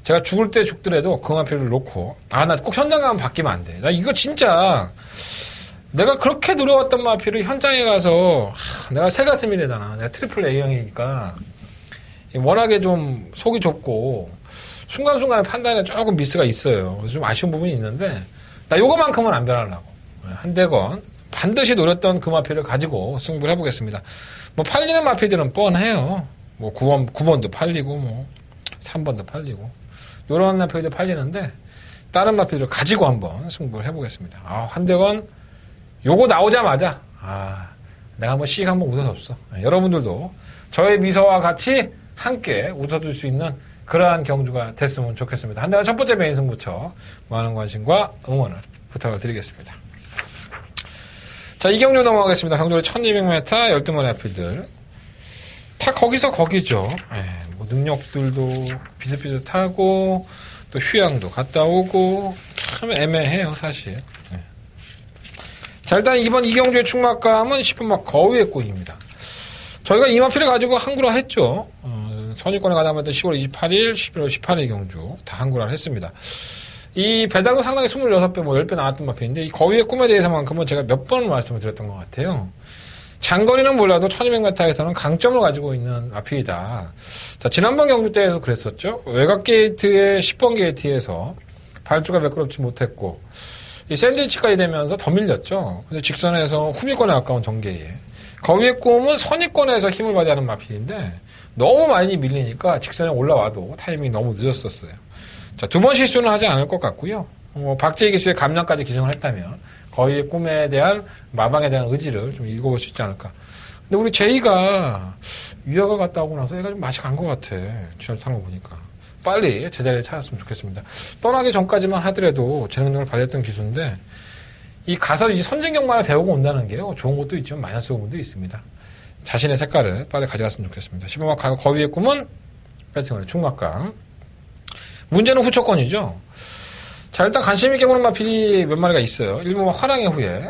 제가 죽을 때 죽더라도 그 마필을 놓고 나 꼭 현장 가면 바뀌면 안 돼. 나 이거 진짜 내가 그렇게 노려왔던 마필을 현장에 가서 내가 새 가슴이 되잖아. 내가 트리플 A형이니까 워낙에 좀 속이 좁고 순간순간에 판단에 조금 미스가 있어요. 그래서 좀 아쉬운 부분이 있는데 나 요거만큼은 안 변하려고. 한대건 반드시 노렸던 그 마필을 가지고 승부를 해보겠습니다. 뭐 팔리는 마필들은 뻔해요. 뭐 9번도 팔리고 뭐 3번도 팔리고 요런 마필들 팔리는데 다른 마필을 가지고 한번 승부를 해보겠습니다. 한대건 요거 나오자마자 내가 한번 씩 한번 웃어줬어. 여러분들도 저의 미소와 같이 함께 웃어줄 수 있는 그러한 경주가 됐으면 좋겠습니다. 한대건 첫 번째 메인 승부처 많은 관심과 응원을 부탁을 드리겠습니다. 자, 이 경주 넘어가겠습니다. 경주를 1200m 12마리 아필들 다 거기서 거기죠. 뭐 능력들도 비슷비슷하고 또 휴양도 갔다 오고 참 애매해요 사실. 자, 일단 이번 이경주의 충막감은 10분막 거위의 꼴입니다. 저희가 이 마필을 가지고 한구라 했죠. 선입권에 가담했던 10월 28일, 11월 18일 경주 다 한구라를 했습니다. 이 배당도 상당히 26배, 뭐 10배 나왔던 마필인데 이 거위의 꿈에 대해서만큼은 제가 몇 번을 말씀을 드렸던 것 같아요. 장거리는 몰라도 1200m에서는 강점을 가지고 있는 마필이다. 자, 지난번 경주 때에서 그랬었죠. 외곽 게이트의 10번 게이트에서 발주가 매끄럽지 못했고 이 샌드위치까지 되면서 더 밀렸죠. 근데 직선에서 후미권에 가까운 전개에 거위의 꿈은 선위권에서 힘을 받아야 하는 마필인데 너무 많이 밀리니까 직선에 올라와도 타이밍이 너무 늦었었어요. 자, 2번 실수는 하지 않을 것 같고요. 박재희 기수의 감량까지 기승을 했다면 거위의 꿈에 대한 마방에 대한 의지를 좀 읽어볼 수 있지 않을까. 근데 우리 제이가 유학을 갔다 오고 나서 애가 좀 맛이 간 것 같아. 지난 타는 거 보니까. 빨리 제자리를 찾았으면 좋겠습니다. 떠나기 전까지만 하더라도 재능력을 발휘했던 기수인데 이 가서 이 선진경만을 배우고 온다는 게 좋은 것도 있지만 마이너스 부분도 있습니다. 자신의 색깔을 빨리 가져갔으면 좋겠습니다. 15번 거위의 꿈은 배팅을 충막강. 문제는 후초권이죠. 자, 일단 관심 있게 보는 마필이 몇 마리가 있어요. 1번 화랑의 후예.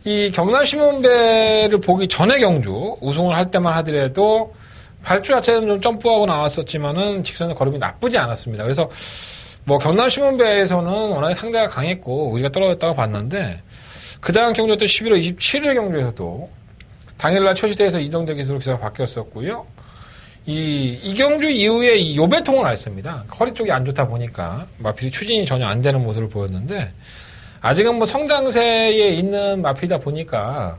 이 경남신문배를 보기 전에 경주 우승을 할 때만 하더라도 발주 자체는 좀 점프하고 나왔었지만은 직선의 걸음이 나쁘지 않았습니다. 그래서 뭐 경남신문배에서는 워낙에 상대가 강했고 의지가 떨어졌다고 봤는데 그 다음 경주였던 11월 27일 경주에서도 당일날 초시대에서 이정재 기수로 기사가 바뀌었었고요. 이 경주 이후에 이 요배통을 앓습니다. 허리 쪽이 안 좋다 보니까 마필이 추진이 전혀 안 되는 모습을 보였는데 아직은 뭐 성장세에 있는 마필이다 보니까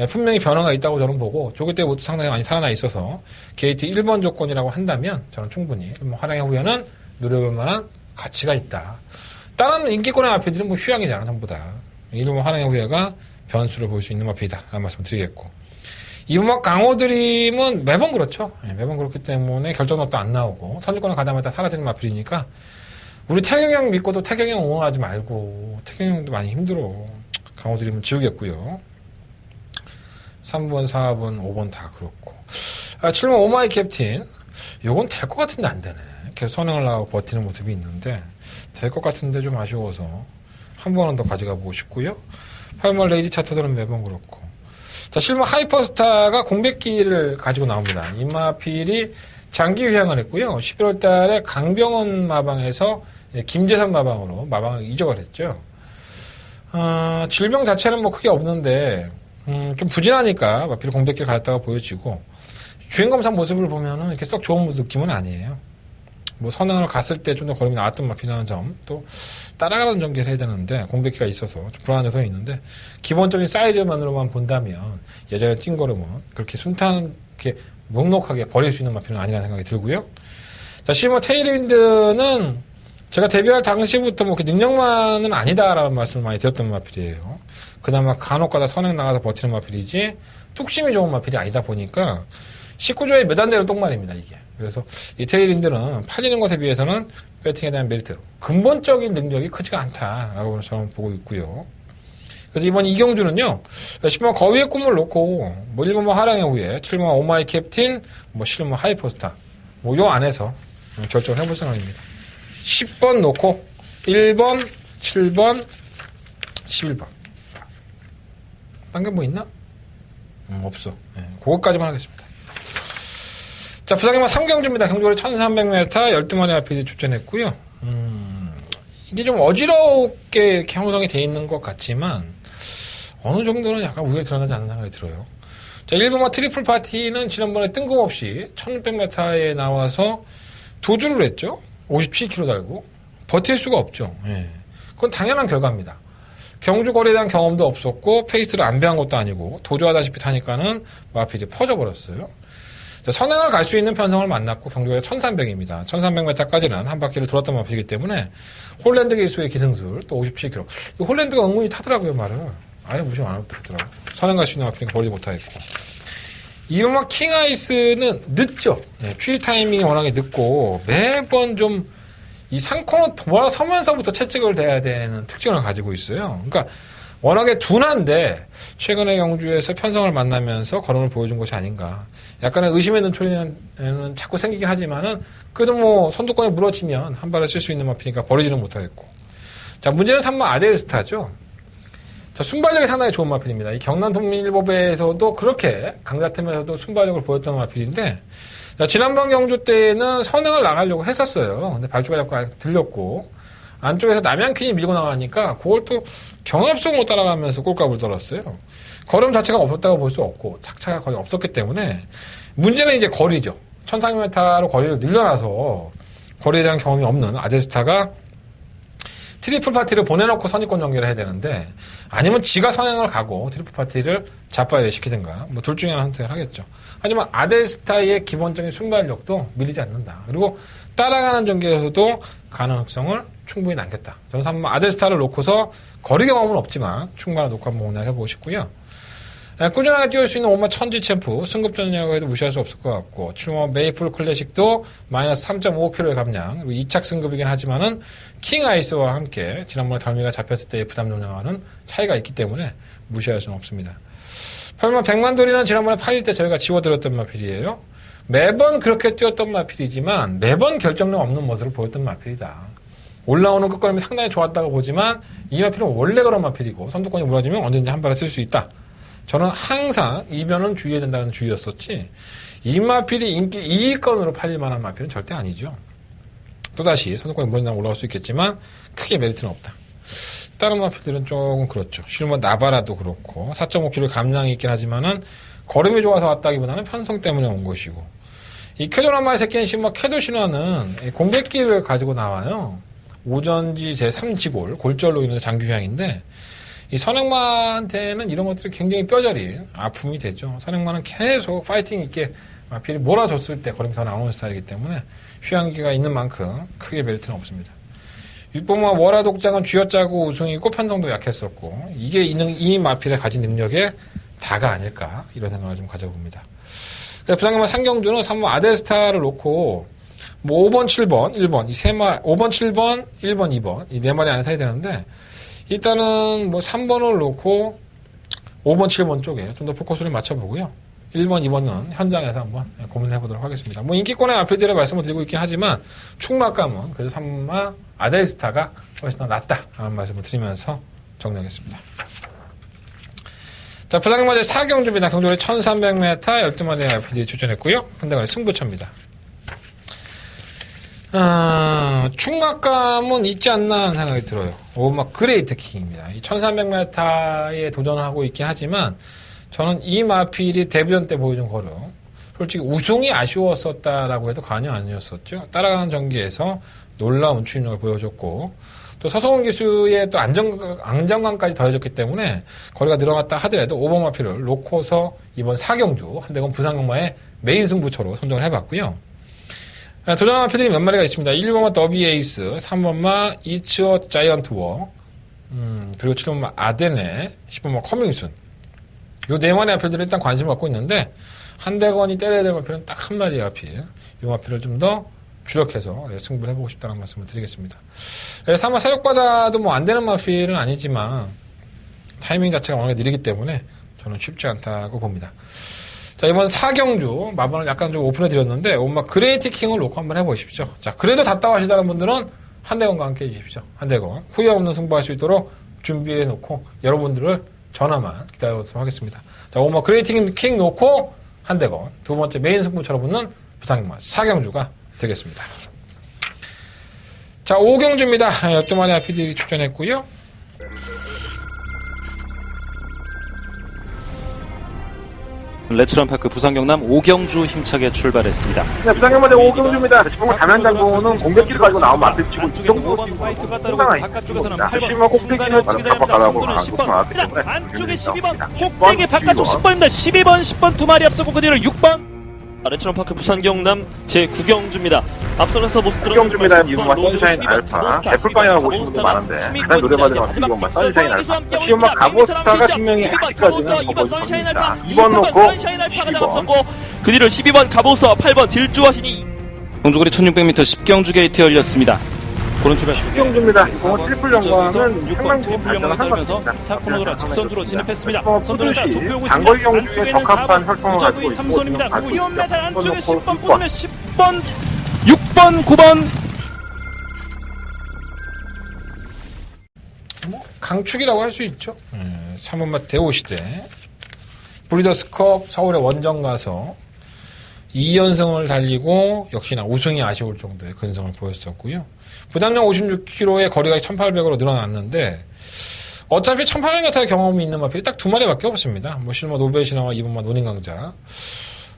분명히 변화가 있다고 저는 보고 조기 때부터 상당히 많이 살아나 있어서 게이트 1번 조건이라고 한다면 저는 충분히 화랑의 후예는 노려볼 만한 가치가 있다. 다른 인기권의 마필들은 뭐 휴양이잖아 전부 다. 1번 화랑의 후예가 변수를 볼 수 있는 마필이다 라는 말씀 드리겠고 2번 강호드림은 매번 그렇죠. 매번 그렇기 때문에 결정력도 안 나오고 선수권을 가다마다 사라지는 마필이니까 우리 태경형 믿고도 태경형 응원하지 말고 태경형도 많이 힘들어. 강호드림은 지우겠고요. 3번, 4번, 5번 다 그렇고 7번 오마이 캡틴 요건 될 것 같은데 안 되네. 계속 선행을 나가고 버티는 모습이 있는데 될 것 같은데 좀 아쉬워서 한 번은 더 가져가 보고 싶고요. 8번 레이지 차터들은 매번 그렇고 자, 실버 하이퍼스타가 공백기를 가지고 나옵니다. 이 마필이 장기 휴양을 했고요. 11월 달에 강병원 마방에서 김재선 마방으로 마방을 이적을 했죠. 질병 자체는 뭐 크게 없는데 좀 부진하니까 마필이 공백기를 가졌다가 보여지고 주행검사 모습을 보면은 이렇게 썩 좋은 느낌은 아니에요. 뭐 선행을 갔을 때 좀 더 걸음이 나왔던 마필이라는 점, 또 따라가는 전개를 해야 되는데 공백기가 있어서 좀 불안한 요소가 있는데 기본적인 사이즈만으로만 본다면 예전에 뛴 걸음은 그렇게 순탄하게 넉넉하게 버릴 수 있는 마필은 아니라는 생각이 들고요. 자, 시머 테일윈드는 제가 데뷔할 당시부터 뭐 능력만은 아니다라는 말씀을 많이 드렸던 마필이에요. 그나마 간혹가다 선행 나가서 버티는 마필이지 뚝심이 좋은 마필이 아니다 보니까 19조의 몇 안대로 똥말입니다, 이게. 그래서 이 테일윈드는 팔리는 것에 비해서는 배팅에 대한 메리트, 근본적인 능력이 크지가 않다라고 저는 보고 있고요. 그래서 이번 이경주는요, 10번 거위의 꿈을 놓고, 뭐 1번 뭐 하랑의 후예, 7번 오마이 캡틴, 뭐 7번 하이퍼스타, 뭐 요 안에서 결정을 해볼 생각입니다. 10번 놓고, 1번, 7번, 11번. 딴 게 뭐 있나? 없어. 네, 그것까지만 하겠습니다. 자, 부상의만 3경주입니다. 경주거리 1300m, 12마리 RPD 출전했고요. 이게 좀 어지럽게 이렇게 형성이 되어 있는 것 같지만, 어느 정도는 약간 우위에 드러나지 않는 생각이 들어요. 자, 1번마 트리플 파티는 지난번에 뜬금없이 1600m에 나와서 도주를 했죠. 57km 달고. 버틸 수가 없죠. 예. 그건 당연한 결과입니다. 경주 거리에 대한 경험도 없었고, 페이스를 안 배운 것도 아니고, 도주하다시피 타니까는 마필이 퍼져버렸어요. 자, 선행을 갈 수 있는 편성을 만났고, 경주거리 1300입니다. 1300m까지는 한 바퀴를 돌았던 마필이기 때문에, 홀랜드 기수의 기승술, 또 57km. 이 홀랜드가 은근히 타더라고요, 말을. 아예 무시 안 하고 타더라고요. 선행 갈 수 있는 마필이니까 버리지 못하겠고. 이번만 킹아이스는 늦죠. 네, 출입 타이밍이 워낙에 늦고, 매번 좀, 이 상코너 돌아서면서부터 채찍을 대야 되는 특징을 가지고 있어요. 그러니까 워낙에 둔한데 최근에 경주에서 편성을 만나면서 걸음을 보여준 것이 아닌가. 약간의 의심의 눈초리는 자꾸 생기긴 하지만은 그래도 뭐 선두권에 물어지면 한 발을 쓸 수 있는 마피니까 버리지는 못하겠고. 자, 문제는 3번 아델스타죠. 자, 순발력이 상당히 좋은 마필입니다. 이 경남 동민일보배에서도 그렇게 강자팀에서도 순발력을 보였던 마필인데, 자, 지난번 경주 때는 선행을 나가려고 했었어요. 근데 발주가 자꾸 들렸고, 안쪽에서 남양퀸이 밀고 나가니까, 그걸 또 경합성으로 따라가면서 꼴값을 떨었어요. 걸음 자체가 없었다고 볼 수 없고, 착차가 거의 없었기 때문에, 문제는 이제 거리죠. 1300m로 거리를 늘려놔서, 거리에 대한 경험이 없는 아델스타가 트리플 파티를 보내놓고 선입권 전개를 해야 되는데 아니면 지가 선행을 가고 트리플 파티를 자빠이를 시키든가 뭐 둘 중에 하나 선택을 하겠죠. 하지만 아델스타의 기본적인 순발력도 밀리지 않는다. 그리고 따라가는 전개에서도 가능성을 충분히 남겼다. 저는 한번 아델스타를 놓고서 거리 경험은 없지만 충분히 놓고 한번 오늘 해보고 싶고요. 꾸준하게 뛰어올 수 있는 오마 천지 챔프 승급전이라고 해도 무시할 수 없을 것 같고 7번 메이플 클래식도 마이너스 3.5kg의 감량 그리고 2착 승급이긴 하지만은 킹 아이스와 함께 지난번에 덜미가 잡혔을 때의 부담 종량과는 차이가 있기 때문에 무시할 수는 없습니다. 8번 백만돌이는 지난번에 8일 때 저희가 지워드렸던 마필이에요. 매번 그렇게 뛰었던 마필이지만 매번 결정력 없는 모습을 보였던 마필이다. 올라오는 끝걸음이 상당히 좋았다고 보지만 이 마필은 원래 그런 마필이고 선두권이 무너지면 언제든지 한 발에 쓸 수 있다. 저는 항상 이변은 주의해야 된다는 주의였었지 이 마필이 인기 2위권으로 팔릴 만한 마필은 절대 아니죠. 또다시 선두권이 무너지면 올라올 수 있겠지만 크게 메리트는 없다. 다른 마필들은 조금 그렇죠. 실은 나바라도 그렇고 4.5kg 감량이 있긴 하지만은 걸음이 좋아서 왔다기보다는 편성 때문에 온 것이고 이 캐도라마의 새끼는 실은 캐도 신화는 공백기를 가지고 나와요. 오전지 제3지골 골절로 인해서 장기 휴양인데 이 선행마한테는 이런 것들이 굉장히 뼈저린 아픔이 되죠. 선행마는 계속 파이팅 있게 마필이 몰아줬을 때 걸음이 더 나오는 스타일이기 때문에 휴양기가 있는 만큼 크게 메리트는 없습니다. 6번마 월화 독장은 쥐어짜고 우승이고 편성도 약했었고 이게 이 마필의 가진 능력의 다가 아닐까 이런 생각을 좀 가져봅니다. 부상경마 상경주는 3번 아델스타를 놓고 뭐 5번, 7번, 1번 이 세 마 5번, 7번, 1번, 2번 이 네 마리 안에 사야 되는데 일단은 뭐 3번을 놓고 5번, 7번 쪽에 좀 더 포커스를 맞춰보고요. 1번, 2번은 현장에서 한번 고민을 해보도록 하겠습니다. 뭐 인기권의 마필들의 말씀을 드리고 있긴 하지만 충막감은 그래서 3마 아델스타가 훨씬 더 낫다라는 말씀을 드리면서 정리하겠습니다. 자, 부상경마제 4경주입니다. 경주를 1300m 12마리의 RPD 출전했고요. 한대간의 승부처입니다. 충막감은 있지 않나 하는 생각이 들어요. 오막 그레이트 킹입니다. 이 1300m에 도전을 하고 있긴 하지만 저는 이 마필이 데뷔전 때 보여준 거를 솔직히 우승이 아쉬웠었다라고 해도 과언이 아니었었죠. 따라가는 전기에서 놀라운 추임력을 보여줬고 또 서성훈 기수의 또 안정감까지 더해졌기 때문에 거리가 늘어났다 하더라도 5번 마필을 놓고서 이번 4경주 한대건 부상경마의 메인 승부처로 선정을 해봤고요. 도전한 마필들이 몇 마리가 있습니다. 1번마 더비 에이스, 3번마 이츠어 자이언트 워, 그리고 7번마 아데네, 10번마 커밍순. 요 네 마리 마필들을 일단 관심을 갖고 있는데 한대건이 때려야 될 마필은 딱 한 마리의 마필. 이 마필을 좀 더 주력해서 승부를 해보고 싶다는 말씀을 드리겠습니다. 그래서 아마 사육받아도 뭐 안 되는 마필은 아니지만 타이밍 자체가 워낙 느리기 때문에 저는 쉽지 않다고 봅니다. 자, 이번 4경주 마번을 약간 좀 오픈해 드렸는데 엄마 그레이트 킹을 놓고 한번 해보십시오. 자, 그래도 답답하시다는 분들은 한대건과 함께 해주십시오. 한대건 후회 없는 승부할 수 있도록 준비해 놓고 여러분들을 전화만 기다려보도록 하겠습니다. 자, 엄마 그레이트 킹 놓고 한대건 두 번째 메인 승부처럼 붙는 부상경마 4경주가 되겠습니다. 자, 5경주입니다. 12마리 RPD 출전했고요. 레츠런파크 부산경남 5경주 힘차게 출발했습니다. 네, 부상경마대 5경주입니다. 지금 담양장군은 공격기를 가지고 나온 마필 치고 이 정도 상당히 바깥쪽에서는 있습니다. 8번 실마 꼭대기는 잡아가라고 나왔기 때문에 안쪽에 12번 꼭대기 바깥쪽 10번입니다. 10번 두 마리 앞서고 그 뒤로 6번 레츠런파크 부산경남 제9경주입니다. 앞서서 모습들은 9경주입니다. 이번만 선샤인 알파 애플방향 오신 분들 많은데 가장 노래받은 것 같은 이번만 선샤인 알파 시험만 가보스타가 분명히 아직까지는 거의 전입니다. 2번 놓고 12번 그 뒤로 12번 가보스타와 8번 딜주화신이 경주거리 1600m 10경주 게이트 열렸습니다. 고른 출발 10경주입니다. 이번 트리플 연관은 상당히 발전을 한 것 같습니다. 4코너로 직선주로 진입했습니다. 선두는 선두는 조표하고 장거리 있습니다. 경주에 안쪽에는 적합한 4번 활동을 우저구이 가지고 있고 3선입니다. 그리고 있고 2번 메달 안쪽에 10번 10번 꽂으면 10번 6번 9번 뭐 강축이라고 할 수 있죠. 3번마 대오시대 브리더스컵 서울의 원정 가서 2연승을 달리고 역시나 우승이 아쉬울 정도의 근성을 보였었고요. 부담량 56km의 거리가 1800으로 늘어났는데 어차피 1800m의 경험이 있는 마필이 딱 두 마리밖에 없습니다. 뭐 실마 노벨신화와 2번마 노닝강자.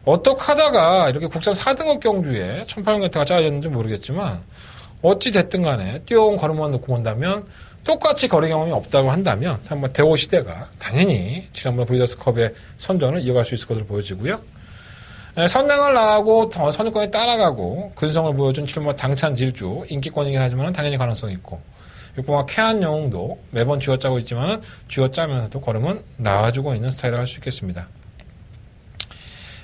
어떻게 하다가 이렇게 국산 4등급 경주에 1800m가 짜여졌는지 모르겠지만 어찌 됐든 간에 뛰어온 걸음만 놓고 본다면 똑같이 거리 경험이 없다고 한다면 한번 대호 시대가 당연히 지난번 브리더스컵의 선전을 이어갈 수 있을 것으로 보여지고요. 선행을 나가고 선유권에 따라가고 근성을 보여준 7번 당찬 질주 인기권이긴 하지만 당연히 가능성이 있고 6번 캐한 영웅도 매번 쥐어짜고 있지만 쥐어짜면서도 걸음은 나와주고 있는 스타일을 할 수 있겠습니다.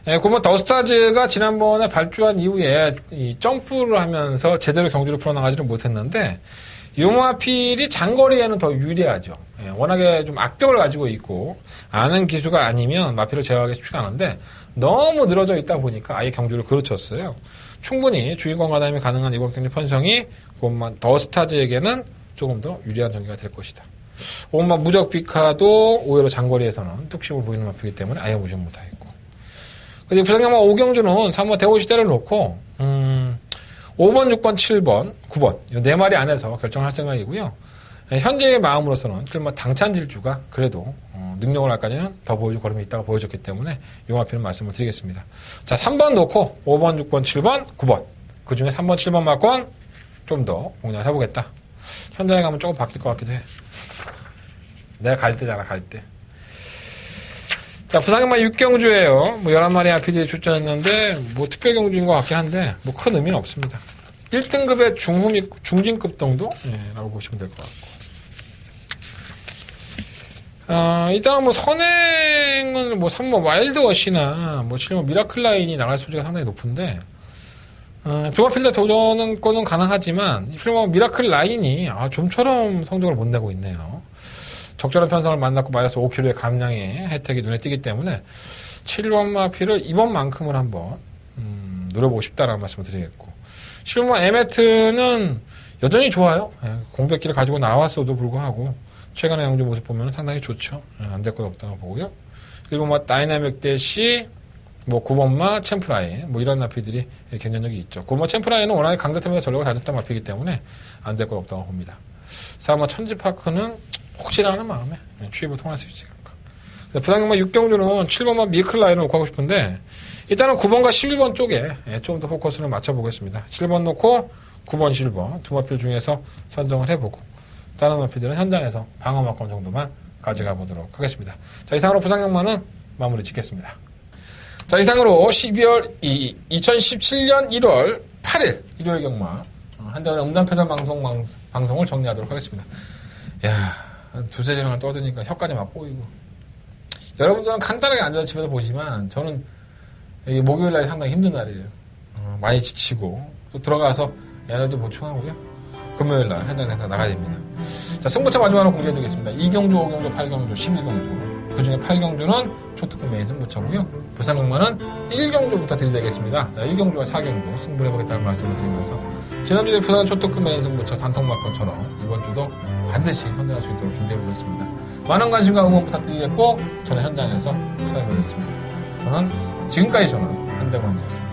9번 더스타즈가 지난번에 발주한 이후에 이 점프를 하면서 제대로 경주를 풀어나가지는 못했는데 요마필이 장거리에는 더 유리하죠. 워낙에 좀 악벽을 가지고 있고 아는 기수가 아니면 마필을 제어하기 쉽지가 않은데 너무 늘어져 있다 보니까 아예 경주를 그르쳤어요. 충분히 주인공 가담이 가능한 이번 경주 편성이 더스타즈에게는 조금 더 유리한 전개가 될 것이다. 무적 비카도 오히려 장거리에서는 뚝심을 보이는 마필이기 때문에 아예 무시 못하겠고. 그리고 부상영마 5경주는 3번 대호시대를 놓고 5번, 6번, 7번, 9번 이 4마리 안에서 결정할 생각이고요. 현재의 마음으로서는 7번 당찬질주가 그래도 능력을 할까지는 더 보여줄 걸음이 있다고 보여줬기 때문에 용화필은 말씀을 드리겠습니다. 자, 3번 놓고 5번, 6번, 7번, 9번 그 중에 3번, 7번 막건 좀 더 공략을 해보겠다. 현장에 가면 조금 바뀔 것 같기도 해. 내가 갈 때잖아, 갈 때. 자, 부상영마 6경주예요. 11마리 RPD에 출전했는데 특별 경주인 것 같긴 한데 큰 의미는 없습니다. 1등급의 중진급 정도? 라고 보시면 될 것 같고. 일단은 선행은 3번 와일드워시나 7번 미라클라인이 나갈 소지가 상당히 높은데, 조합필드 도전은 거는 가능하지만, 7번 미라클라인이, 좀처럼 성적을 못 내고 있네요. 적절한 편성을 만났고 마이너스 5kg의 감량의 혜택이 눈에 띄기 때문에, 7번 마필을 이번만큼은 한번, 노려보고 싶다라는 말씀을 드리겠고, 7번 에메트는 여전히 좋아요. 공백기를 가지고 나왔어도 불구하고, 최근의 영주 모습 보면 상당히 좋죠. 안 될 건 없다고 보고요. 1번마 다이나믹 대시, 9번마 챔프라인, 이런 마피들이 경쟁력이 있죠. 9번마 챔프라인은 워낙에 강자팀에서 전력을 다졌던 마피이기 때문에 안 될 건 없다고 봅니다. 4번마 천지파크는 혹시라는 마음에 추입을 통할 수 있지 않을까. 부상영마 6경주는 7번마 미클라인을 놓고 하고 싶은데, 일단은 9번과 11번 쪽에 좀 더 포커스를 맞춰보겠습니다. 7번 놓고 9번, 11번 두 마필 중에서 선정을 해보고, 다른 마필들은 현장에서 방어 마건 정도만 가져가 보도록 하겠습니다. 자, 이상으로 부상영마는 마무리 짓겠습니다. 자, 이상으로 2017년 1월 8일 일요일 경마 한정의 음담패선 방송을 정리하도록 하겠습니다. 야, 한 두세 시간을 떠드니까 혀까지 막 꼬이고. 여러분들은 간단하게 앉아서 집에서 보시지만 저는 목요일 날이 상당히 힘든 날이에요. 많이 지치고 또 들어가서 에너지 보충하고요. 금요일 날 현장에서 나가야 됩니다. 자, 승부처 마지막으로 공개해드리겠습니다. 2경주, 5경주, 8경주, 11경주. 그 중에 8경주는 초특급 메인 승부처고요. 부산경마는 1경주부터 드리겠습니다. 자, 1경주와 4경주 승부를 해보겠다는 말씀을 드리면서 지난주에 부산 초특급 메인 승부처 단통마건처럼 이번 주도 반드시 선전할 수 있도록 준비해보겠습니다. 많은 관심과 응원 부탁드리겠고 저는 현장에서 찾아뵙겠습니다. 지금까지 저는 한대관이었습니다.